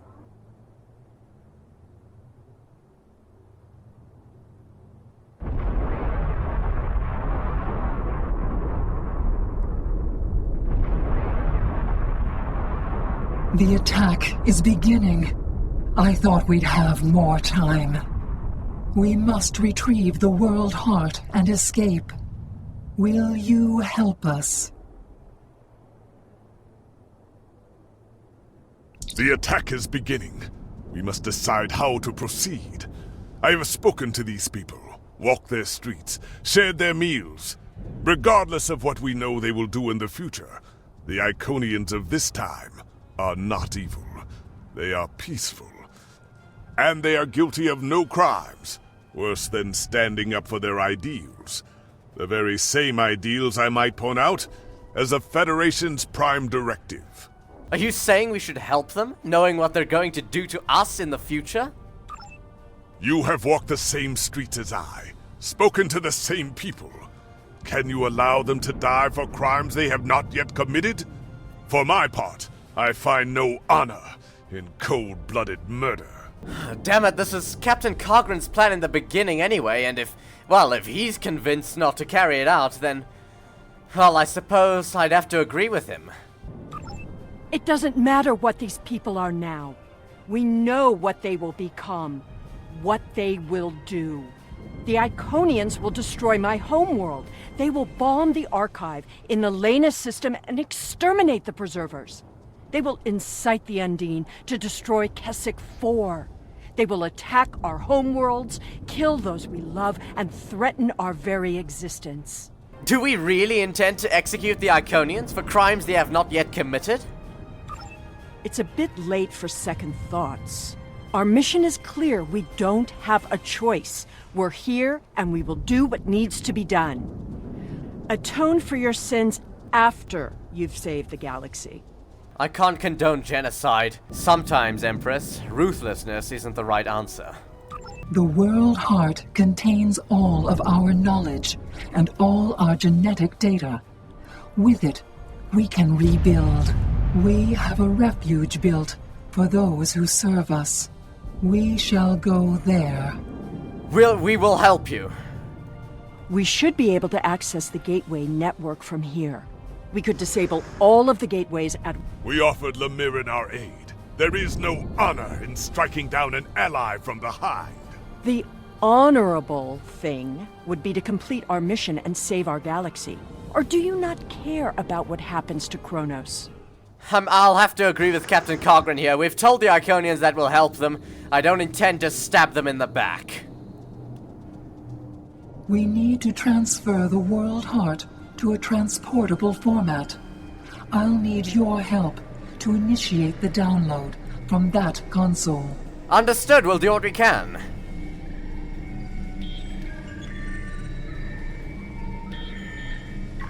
Speaker 17: The attack is beginning. I thought we'd have more time. We must retrieve the world heart and escape. Will you help us?
Speaker 5: The attack is beginning. We must decide how to proceed. I have spoken to these people, walked their streets, shared their meals. Regardless of what we know they will do in the future, the Iconians of this time are not evil. They are peaceful. And they are guilty of no crimes, worse than standing up for their ideals. The very same ideals, I might point out, as the Federation's prime directive.
Speaker 6: Are you saying we should help them, knowing what they're going to do to us in the future?
Speaker 5: You have walked the same streets as I, spoken to the same people. Can you allow them to die for crimes they have not yet committed? For my part, I find no honor in cold-blooded murder.
Speaker 6: Damn it, this is Captain Cogran's plan in the beginning anyway, and if he's convinced not to carry it out, then... well, I suppose I'd have to agree with him.
Speaker 14: It doesn't matter what these people are now. We know what they will become, what they will do. The Iconians will destroy my homeworld. They will bomb the archive in the Lena system and exterminate the Preservers. They will incite the Undine to destroy Keswick 4. They will attack our homeworlds, kill those we love, and threaten our very existence.
Speaker 6: Do we really intend to execute the Iconians for crimes they have not yet committed?
Speaker 14: It's a bit late for second thoughts. Our mission is clear. We don't have a choice. We're here, and we will do what needs to be done. Atone for your sins after you've saved the galaxy.
Speaker 6: I can't condone genocide. Sometimes, Empress, ruthlessness isn't the right answer.
Speaker 17: The World Heart contains all of our knowledge and all our genetic data. With it, we can rebuild. We have a refuge built for those who serve us. We shall go there.
Speaker 6: We will help you.
Speaker 14: We should be able to access the gateway network from here. We could disable all of the gateways at...
Speaker 5: We offered Lemirin our aid. There is no honor in striking down an ally from behind.
Speaker 14: The honorable thing would be to complete our mission and save our galaxy. Or do you not care about what happens to Kronos?
Speaker 6: I'll have to agree with Captain Cogran here. We've told the Iconians that we'll help them. I don't intend to stab them in the back.
Speaker 17: We need to transfer the World Heart to a transportable format. I'll need your help to initiate the download from that console.
Speaker 6: Understood, we'll do what we can.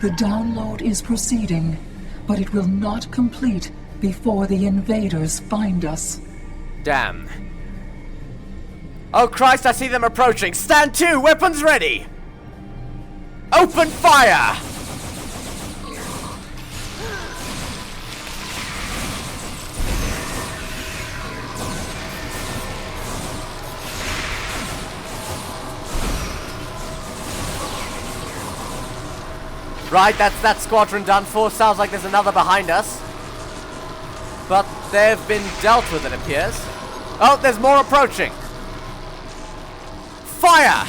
Speaker 17: The download is proceeding, but it will not complete before the invaders find us.
Speaker 6: Damn. Oh Christ, I see them approaching! Stand to! Weapons ready! Open fire! Right, that's that squadron done for. Sounds like there's another behind us. But they've been dealt with, it appears. Oh, there's more approaching. Fire!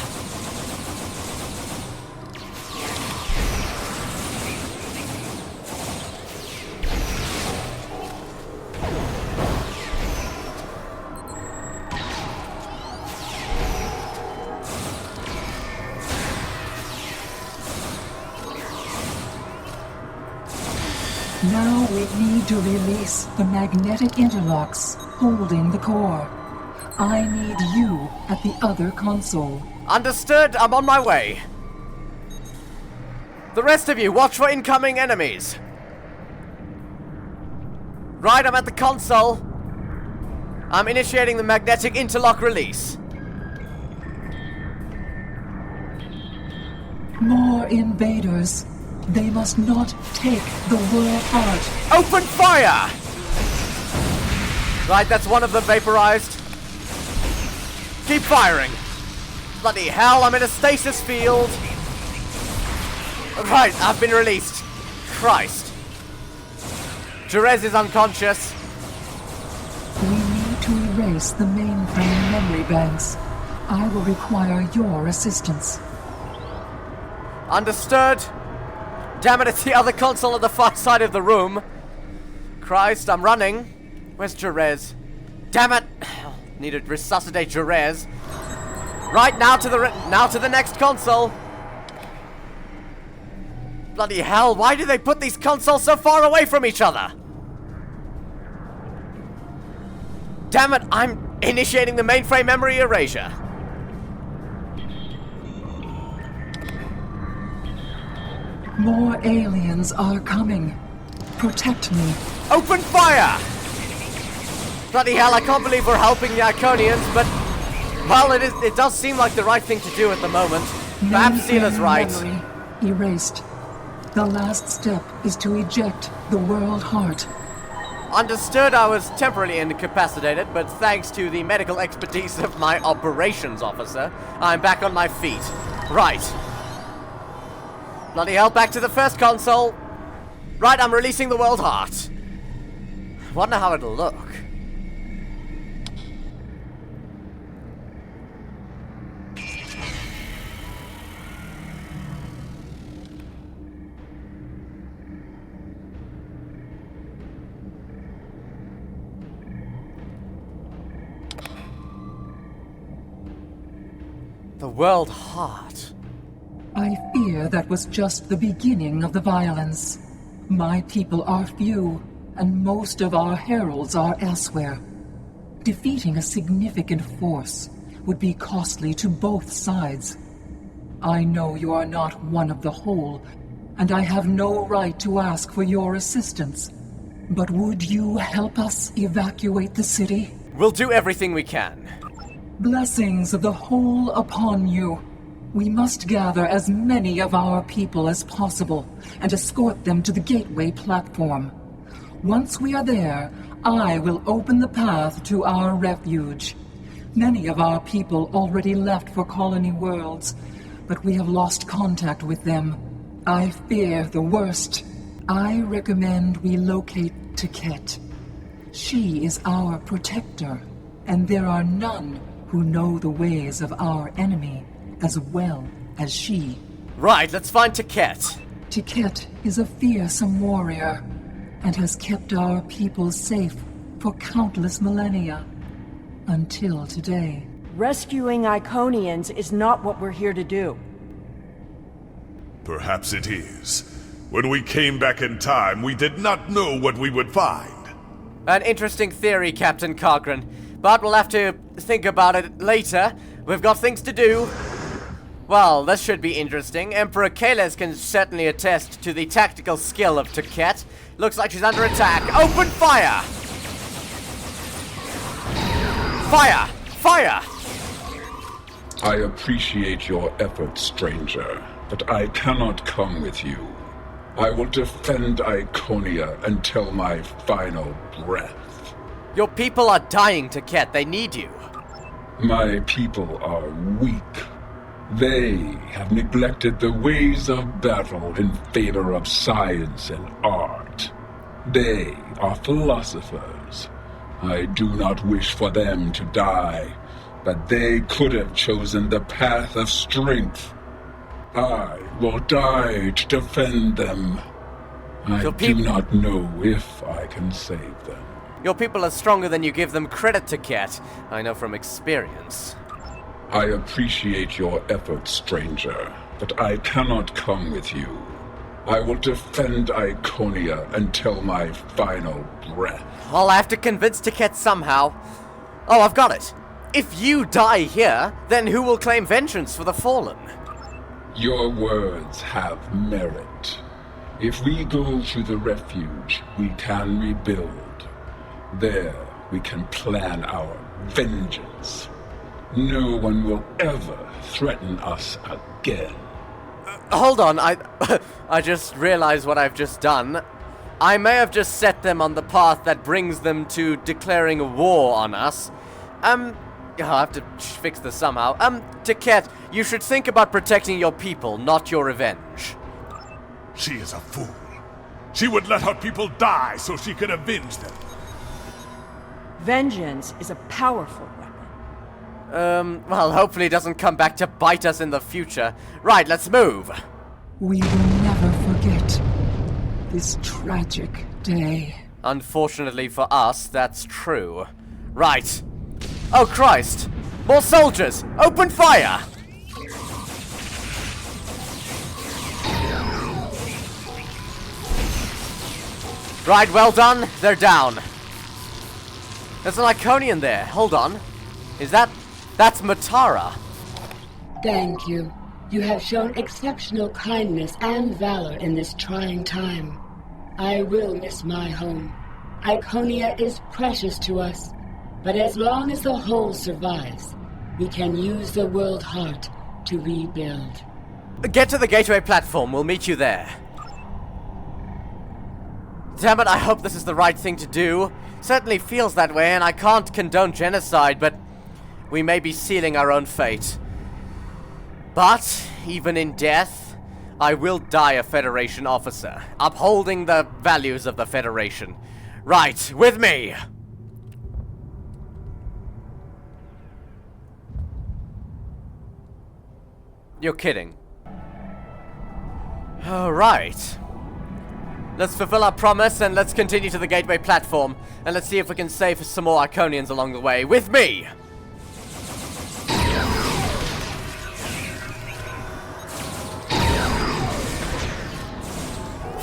Speaker 17: Now we need to release the magnetic interlocks holding the core. I need you at the other console.
Speaker 6: Understood, I'm on my way. The rest of you, watch for incoming enemies. Right, I'm at the console. I'm initiating the magnetic interlock release.
Speaker 17: More invaders. They must not take the World Heart.
Speaker 6: Open fire! Right, that's one of them vaporized. Keep firing. Bloody hell, I'm in a stasis field. Right, I've been released. Christ. Jerez is unconscious.
Speaker 17: We need to erase the mainframe memory banks. I will require your assistance.
Speaker 6: Understood. Damn it, it's the other console at the far side of the room. Christ, I'm running. Where's Jerez? Damn it! Need to resuscitate Jerez. Right, now to the next console. Bloody hell, why do they put these consoles so far away from each other? Damn it, I'm initiating the mainframe memory erasure.
Speaker 17: More aliens are coming. Protect me.
Speaker 6: Open fire! Bloody hell, I can't believe we're helping the Iconians, but... well, it does seem like the right thing to do at the moment. Perhaps Sela's right.
Speaker 17: Memory erased. The last step is to eject the world heart.
Speaker 6: Understood, I was temporarily incapacitated, but thanks to the medical expertise of my operations officer, I'm back on my feet. Right. Bloody hell, back to the first console. Right, I'm releasing the world heart. Wonder how it'll look. The world heart.
Speaker 17: I fear that was just the beginning of the violence. My people are few, and most of our heralds are elsewhere. Defeating a significant force would be costly to both sides. I know you are not one of the whole, and I have no right to ask for your assistance. But would you help us evacuate the city?
Speaker 6: We'll do everything we can.
Speaker 17: Blessings of the whole upon you. We must gather as many of our people as possible and escort them to the gateway platform. Once we are there, I will open the path to our refuge. Many of our people already left for Colony Worlds, but we have lost contact with them. I fear the worst. I recommend we locate Tiket. She is our protector, and there are none who know the ways of our enemy as well as she.
Speaker 6: Right, let's find Tiket.
Speaker 17: Tiket is a fearsome warrior and has kept our people safe for countless millennia. Until today.
Speaker 11: Rescuing Iconians is not what we're here to do.
Speaker 5: Perhaps it is. When we came back in time, we did not know what we would find.
Speaker 6: An interesting theory, Captain Cochrane. But we'll have to think about it later. We've got things to do. Well, this should be interesting. Emperor Kales can certainly attest to the tactical skill of Tiket. Looks like she's under attack. Open fire! Fire! Fire!
Speaker 8: I appreciate your efforts, stranger, but I cannot come with you. I will defend Iconia until my final breath.
Speaker 6: Your people are dying, Tiket. They need you.
Speaker 8: My people are weak. They have neglected the ways of battle in favor of science and art. They are philosophers. I do not wish for them to die, but they could have chosen the path of strength. I will die to defend them. I do not know if I can save them.
Speaker 6: Your people are stronger than you give them credit, Tiket. I know from experience.
Speaker 8: I appreciate your efforts, stranger, but I cannot come with you. I will defend Iconia until my final breath.
Speaker 6: I'll have to convince Tiket somehow. Oh, I've got it. If you die here, then who will claim vengeance for the fallen?
Speaker 8: Your words have merit. If we go to the refuge, we can rebuild. There, we can plan our vengeance. No one will ever threaten us again.
Speaker 6: Hold on, I just realized what I've just done. I may have just set them on the path that brings them to declaring war on us. I'll have to fix this somehow. Tiket, you should think about protecting your people, not your revenge.
Speaker 5: She is a fool. She would let her people die so she could avenge them.
Speaker 11: Vengeance is a powerful weapon.
Speaker 6: Well, hopefully it doesn't come back to bite us in the future. Right, let's move.
Speaker 17: We will never forget this tragic day.
Speaker 6: Unfortunately for us, that's true. Right. Oh, Christ! More soldiers! Open fire! Right, well done. They're down. There's an Iconian there. Hold on. That's Matara.
Speaker 16: Thank you. You have shown exceptional kindness and valor in this trying time. I will miss my home. Iconia is precious to us, but as long as the whole survives, we can use the world heart to rebuild.
Speaker 6: Get to the gateway platform. We'll meet you there. Damn it, I hope this is the right thing to do. Certainly feels that way, and I can't condone genocide, but we may be sealing our own fate. But, even in death, I will die a Federation officer, upholding the values of the Federation. Right, with me! You're kidding. Alright. Let's fulfill our promise and let's continue to the gateway platform. And let's see if we can save some more Iconians along the way. With me!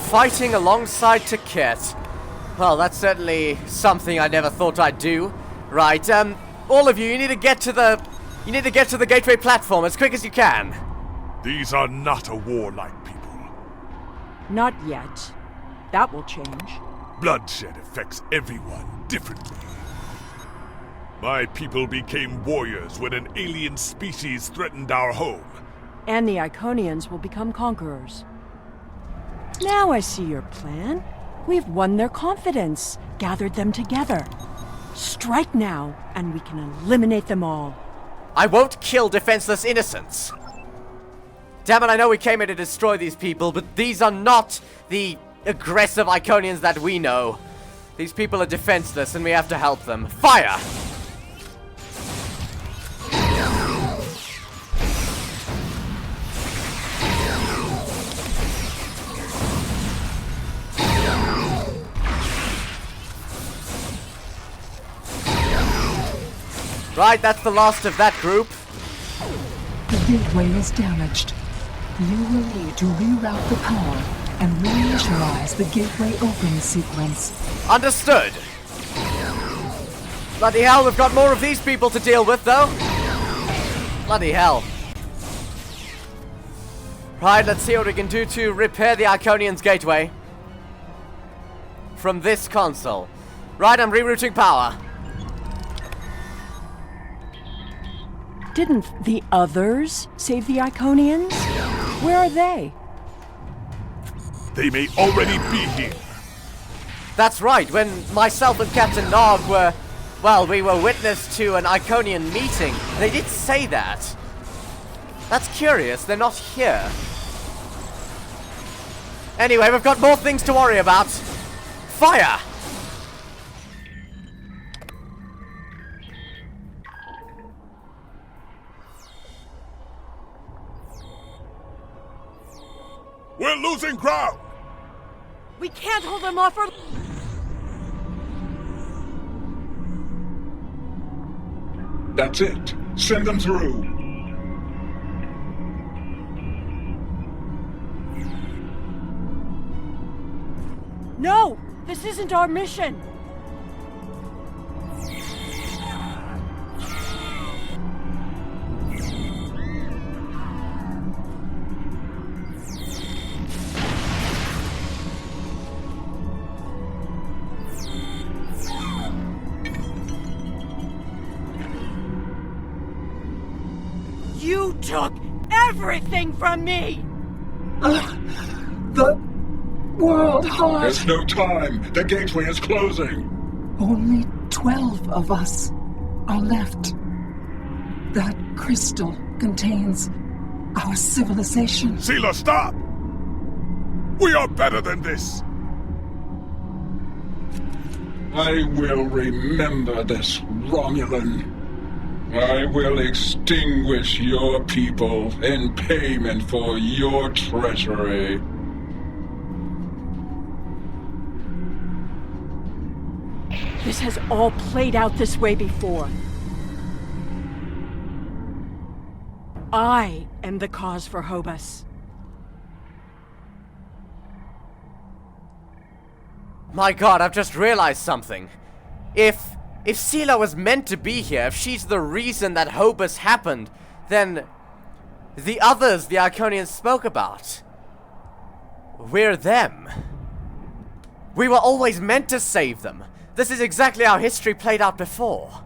Speaker 6: Fighting alongside Taket. Well, that's certainly something I never thought I'd do. Right, all of you, you need to get to the gateway platform as quick as you can.
Speaker 5: These are not a warlike people.
Speaker 14: Not yet. That will change.
Speaker 5: Bloodshed affects everyone differently. My people became warriors when an alien species threatened our home.
Speaker 14: And the Iconians will become conquerors. Now I see your plan. We've won their confidence, gathered them together. Strike now, and we can eliminate them all.
Speaker 6: I won't kill defenseless innocents. Damn it, I know we came here to destroy these people, but these are not the aggressive Iconians that we know. These people are defenseless, and we have to help them. Fire! Right, that's the last of that group.
Speaker 17: The gateway is damaged. You will need to reroute the power and reinitialize the gateway open sequence.
Speaker 6: Understood. Bloody hell, we've got more of these people to deal with, though. Bloody hell. Right, let's see what we can do to repair the Iconian's gateway. From this console. Right, I'm rerouting power.
Speaker 14: Didn't the others save the Iconians? Where are they?
Speaker 5: They may already be here.
Speaker 6: That's right, when myself and Captain Nog were... Well, we were witness to an Iconian meeting. They did say that. That's curious, they're not here. Anyway, we've got more things to worry about. Fire!
Speaker 5: We're losing ground!
Speaker 3: We can't hold them off for...
Speaker 8: That's it. Send them through.
Speaker 14: No! This isn't our mission! You took everything from me!
Speaker 17: The world heart.
Speaker 8: There's no time. The gateway is closing.
Speaker 17: Only 12 of us are left. That crystal contains our civilization.
Speaker 5: Seela, stop! We are better than this!
Speaker 8: I will remember this, Romulan. I will extinguish your people in payment for your treachery.
Speaker 14: This has all played out this way before. I am the cause for Hobus.
Speaker 6: My god, I've just realized something. If If Sela was meant to be here, if she's the reason that Hobus happened, then the others the Iconians spoke about, we're them. We were always meant to save them. This is exactly how history played out before.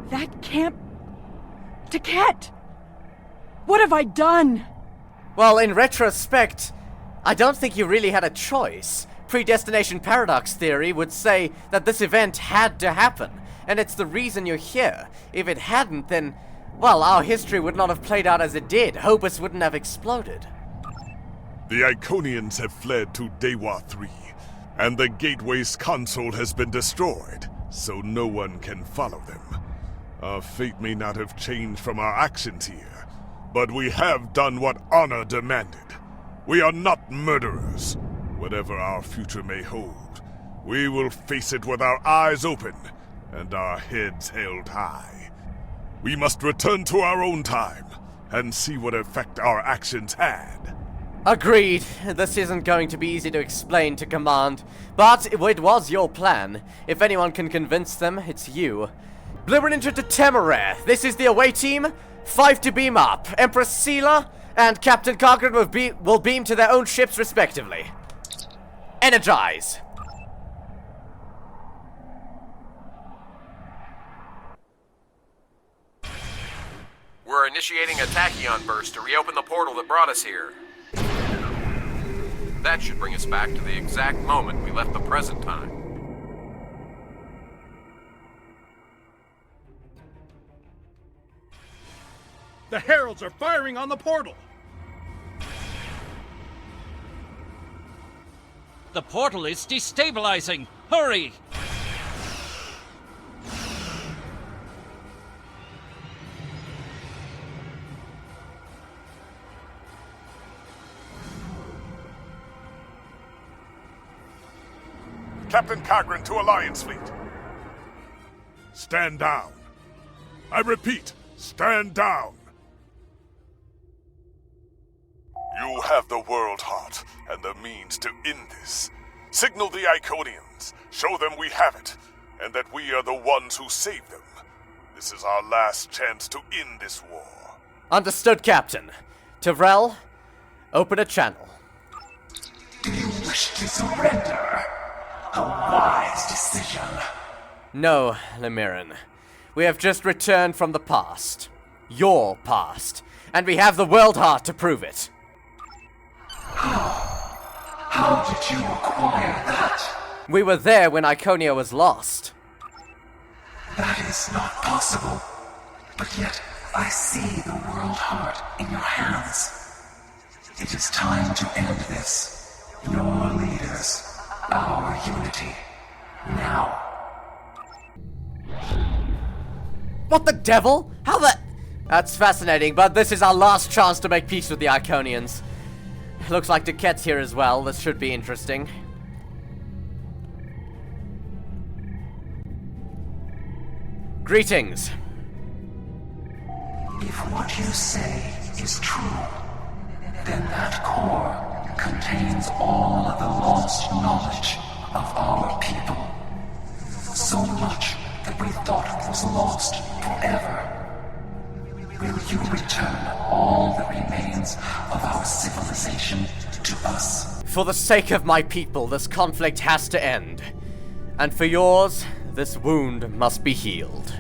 Speaker 14: That can't... Taket! What have I done?
Speaker 6: Well, in retrospect, I don't think you really had a choice. Predestination paradox theory would say that this event had to happen, and it's the reason you're here. If it hadn't, then, well, our history would not have played out as it did. Hobus wouldn't have exploded.
Speaker 5: The Iconians have fled to Dewa 3, and the Gateway's console has been destroyed, so no one can follow them. Our fate may not have changed from our actions here, but we have done what honor demanded. We are not murderers. Whatever our future may hold, we will face it with our eyes open and our heads held high. We must return to our own time and see what effect our actions had.
Speaker 6: Agreed. This isn't going to be easy to explain to Command, but it was your plan. If anyone can convince them, it's you. Blueprint to Temeraire. This is the away team. 5 to beam up. Empress Sela and Captain Cochrane will beam to their own ships respectively. Energize.
Speaker 13: We're initiating a tachyon burst to reopen the portal that brought us here. That should bring us back to the exact moment we left the present time.
Speaker 1: The Heralds are firing on the portal!
Speaker 21: The portal is destabilizing! Hurry!
Speaker 5: Captain Cochrane to Alliance Fleet. Stand down. I repeat, stand down. You have the World Heart and the means to end this. Signal the Iconians, show them we have it, and that we are the ones who saved them. This is our last chance to end this war.
Speaker 6: Understood, Captain. Tyrell, open a channel.
Speaker 2: Do you wish to surrender? A wise decision.
Speaker 6: No, Lemirin. We have just returned from the past. Your past. And we have the World Heart to prove it.
Speaker 2: How did you acquire that?
Speaker 6: We were there when Iconia was lost.
Speaker 2: That is not possible. But yet, I see the World Heart in your hands. It is time to end this. Your leaders. Our unity. Now.
Speaker 6: What the devil? How the... That's fascinating, but this is our last chance to make peace with the Iconians. Looks like Taket's here as well. This should be interesting. Greetings.
Speaker 2: If what you say is true, then that core contains all of the lost knowledge of our people. So much that we thought was lost forever. Will you return all the remains of our civilization to us?
Speaker 6: For the sake of my people, this conflict has to end. And for yours, this wound must be healed.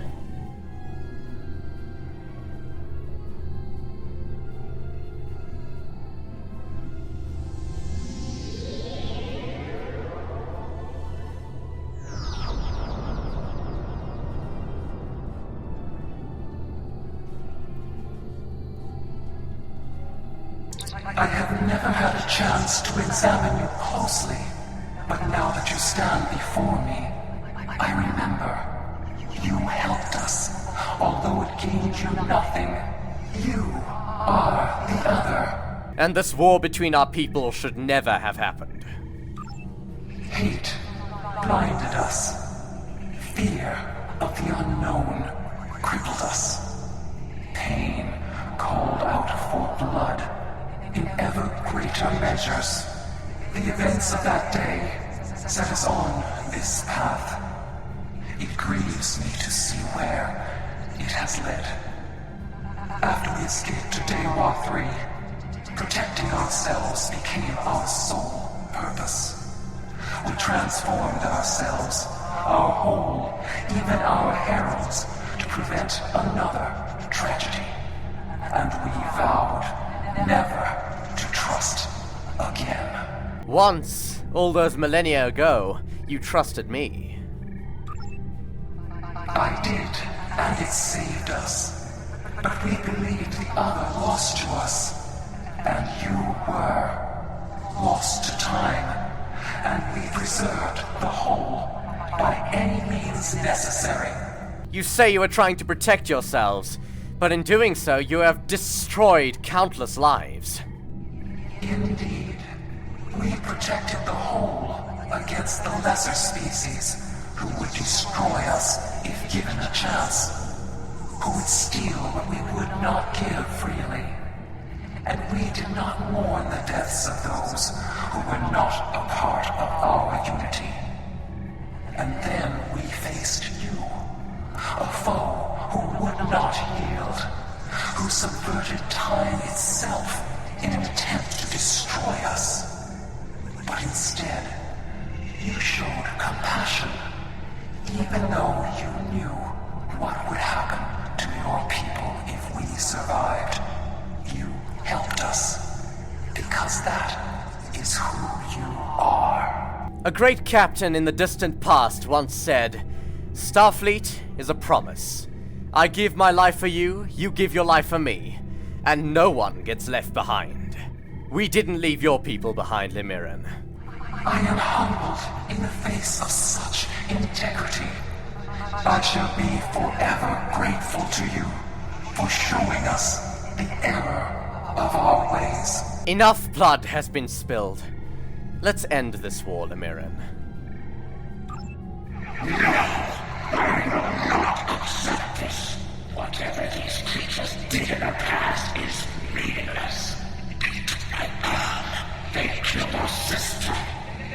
Speaker 2: I have never had a chance to examine you closely, but now that you stand before me, I remember. You helped us, although it gained you nothing. You are the other.
Speaker 6: And this war between our people should never have happened.
Speaker 2: Hate blinded us. Fear of the unknown crippled us. Pain called out for blood. In ever greater measures. The events of that day set us on this path. It grieves me to see where it has led. After we escaped to Daewar 3, protecting ourselves became our sole purpose. We transformed ourselves, our whole, even our heralds, to prevent another tragedy. And we vowed never to trust again.
Speaker 6: Once, all those millennia ago, you trusted me.
Speaker 2: I did, and it saved us. But we believed the other lost to us. And you were lost to time. And we preserved the whole by any means necessary.
Speaker 6: You say you are trying to protect yourselves, but in doing so, you have destroyed countless lives.
Speaker 2: Indeed. We protected the whole against the lesser species who would destroy us if given a chance, who would steal what we would not give freely. And we did not mourn the deaths of those who were not a part of our unity. And then we faced you, a foe who would not yield, who subverted time itself in an attempt to destroy us. But instead, you showed compassion, even though you knew what would happen to your people if we survived. You helped us, because that is who you are.
Speaker 6: A great captain in the distant past once said, "Starfleet is a promise. I give my life for you, you give your life for me, and no one gets left behind." We didn't leave your people behind, Lemiren.
Speaker 2: I am humbled in the face of such integrity. I shall be forever grateful to you for showing us the error of our ways.
Speaker 6: Enough blood has been spilled. Let's end this war, Lemiren.
Speaker 2: No, I will not accept this. Whatever these creatures did in the past is meaningless. They killed our sister.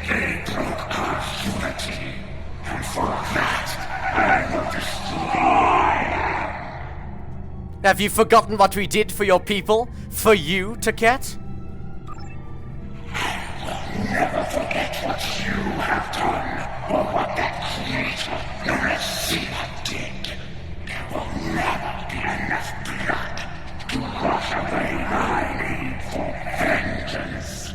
Speaker 2: They broke our unity. And for that, I will destroy them.
Speaker 6: Have you forgotten what we did for your people? For you, Taket?
Speaker 2: I will never forget what you have done, or what that creator, Narasila, did. There will never be enough blood to wash away my need for vengeance.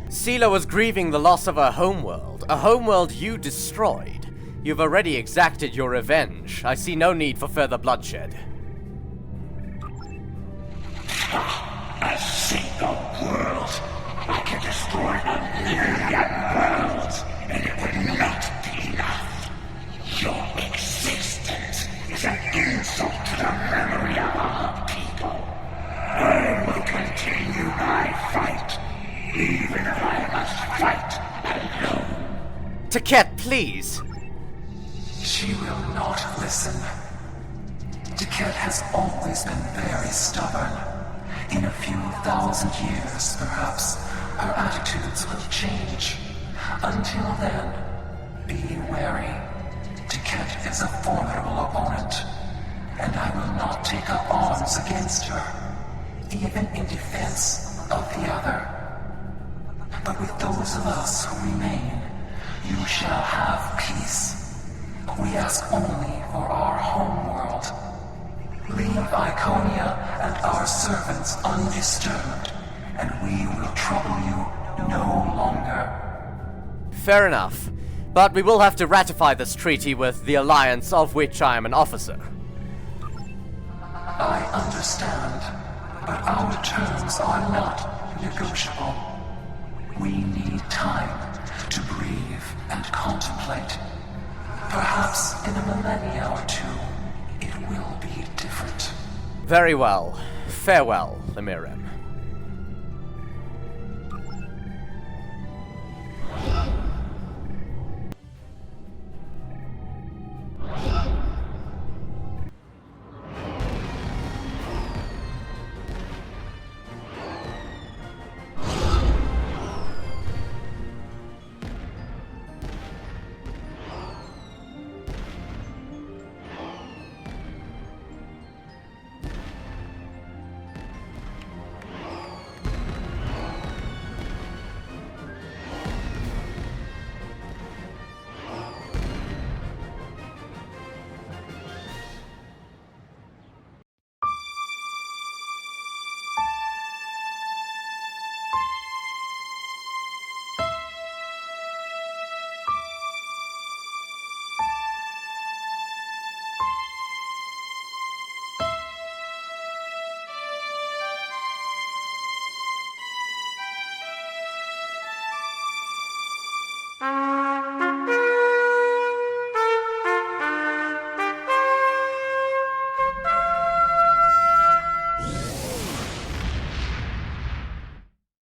Speaker 6: Sela was grieving the loss of her homeworld, a homeworld you destroyed. You've already exacted your revenge. I see no need for further bloodshed.
Speaker 2: A single world. I can destroy 1,000,000 worlds, and it would not be enough. Your existence is an insult to the memory of our people. I will continue my fight, even if I must fight alone.
Speaker 6: Taket, please!
Speaker 2: She will not listen. Taket has always been very stubborn. In a few thousand years, perhaps, her attitudes will change. Until then, be wary. Taket is a formidable opponent, and I will not take up arms against her, even in defense of the other. But with those of us who remain, you shall have peace. We ask only for our homeworld. Leave Iconia and our servants undisturbed, and we will trouble you no longer.
Speaker 6: Fair enough, but we will have to ratify this treaty with the Alliance of which I am an officer.
Speaker 2: I understand, but our terms are not negotiable. We need time to breathe and contemplate. Perhaps in a millennia or two, it will be different.
Speaker 6: Very well. Farewell, Lemiren.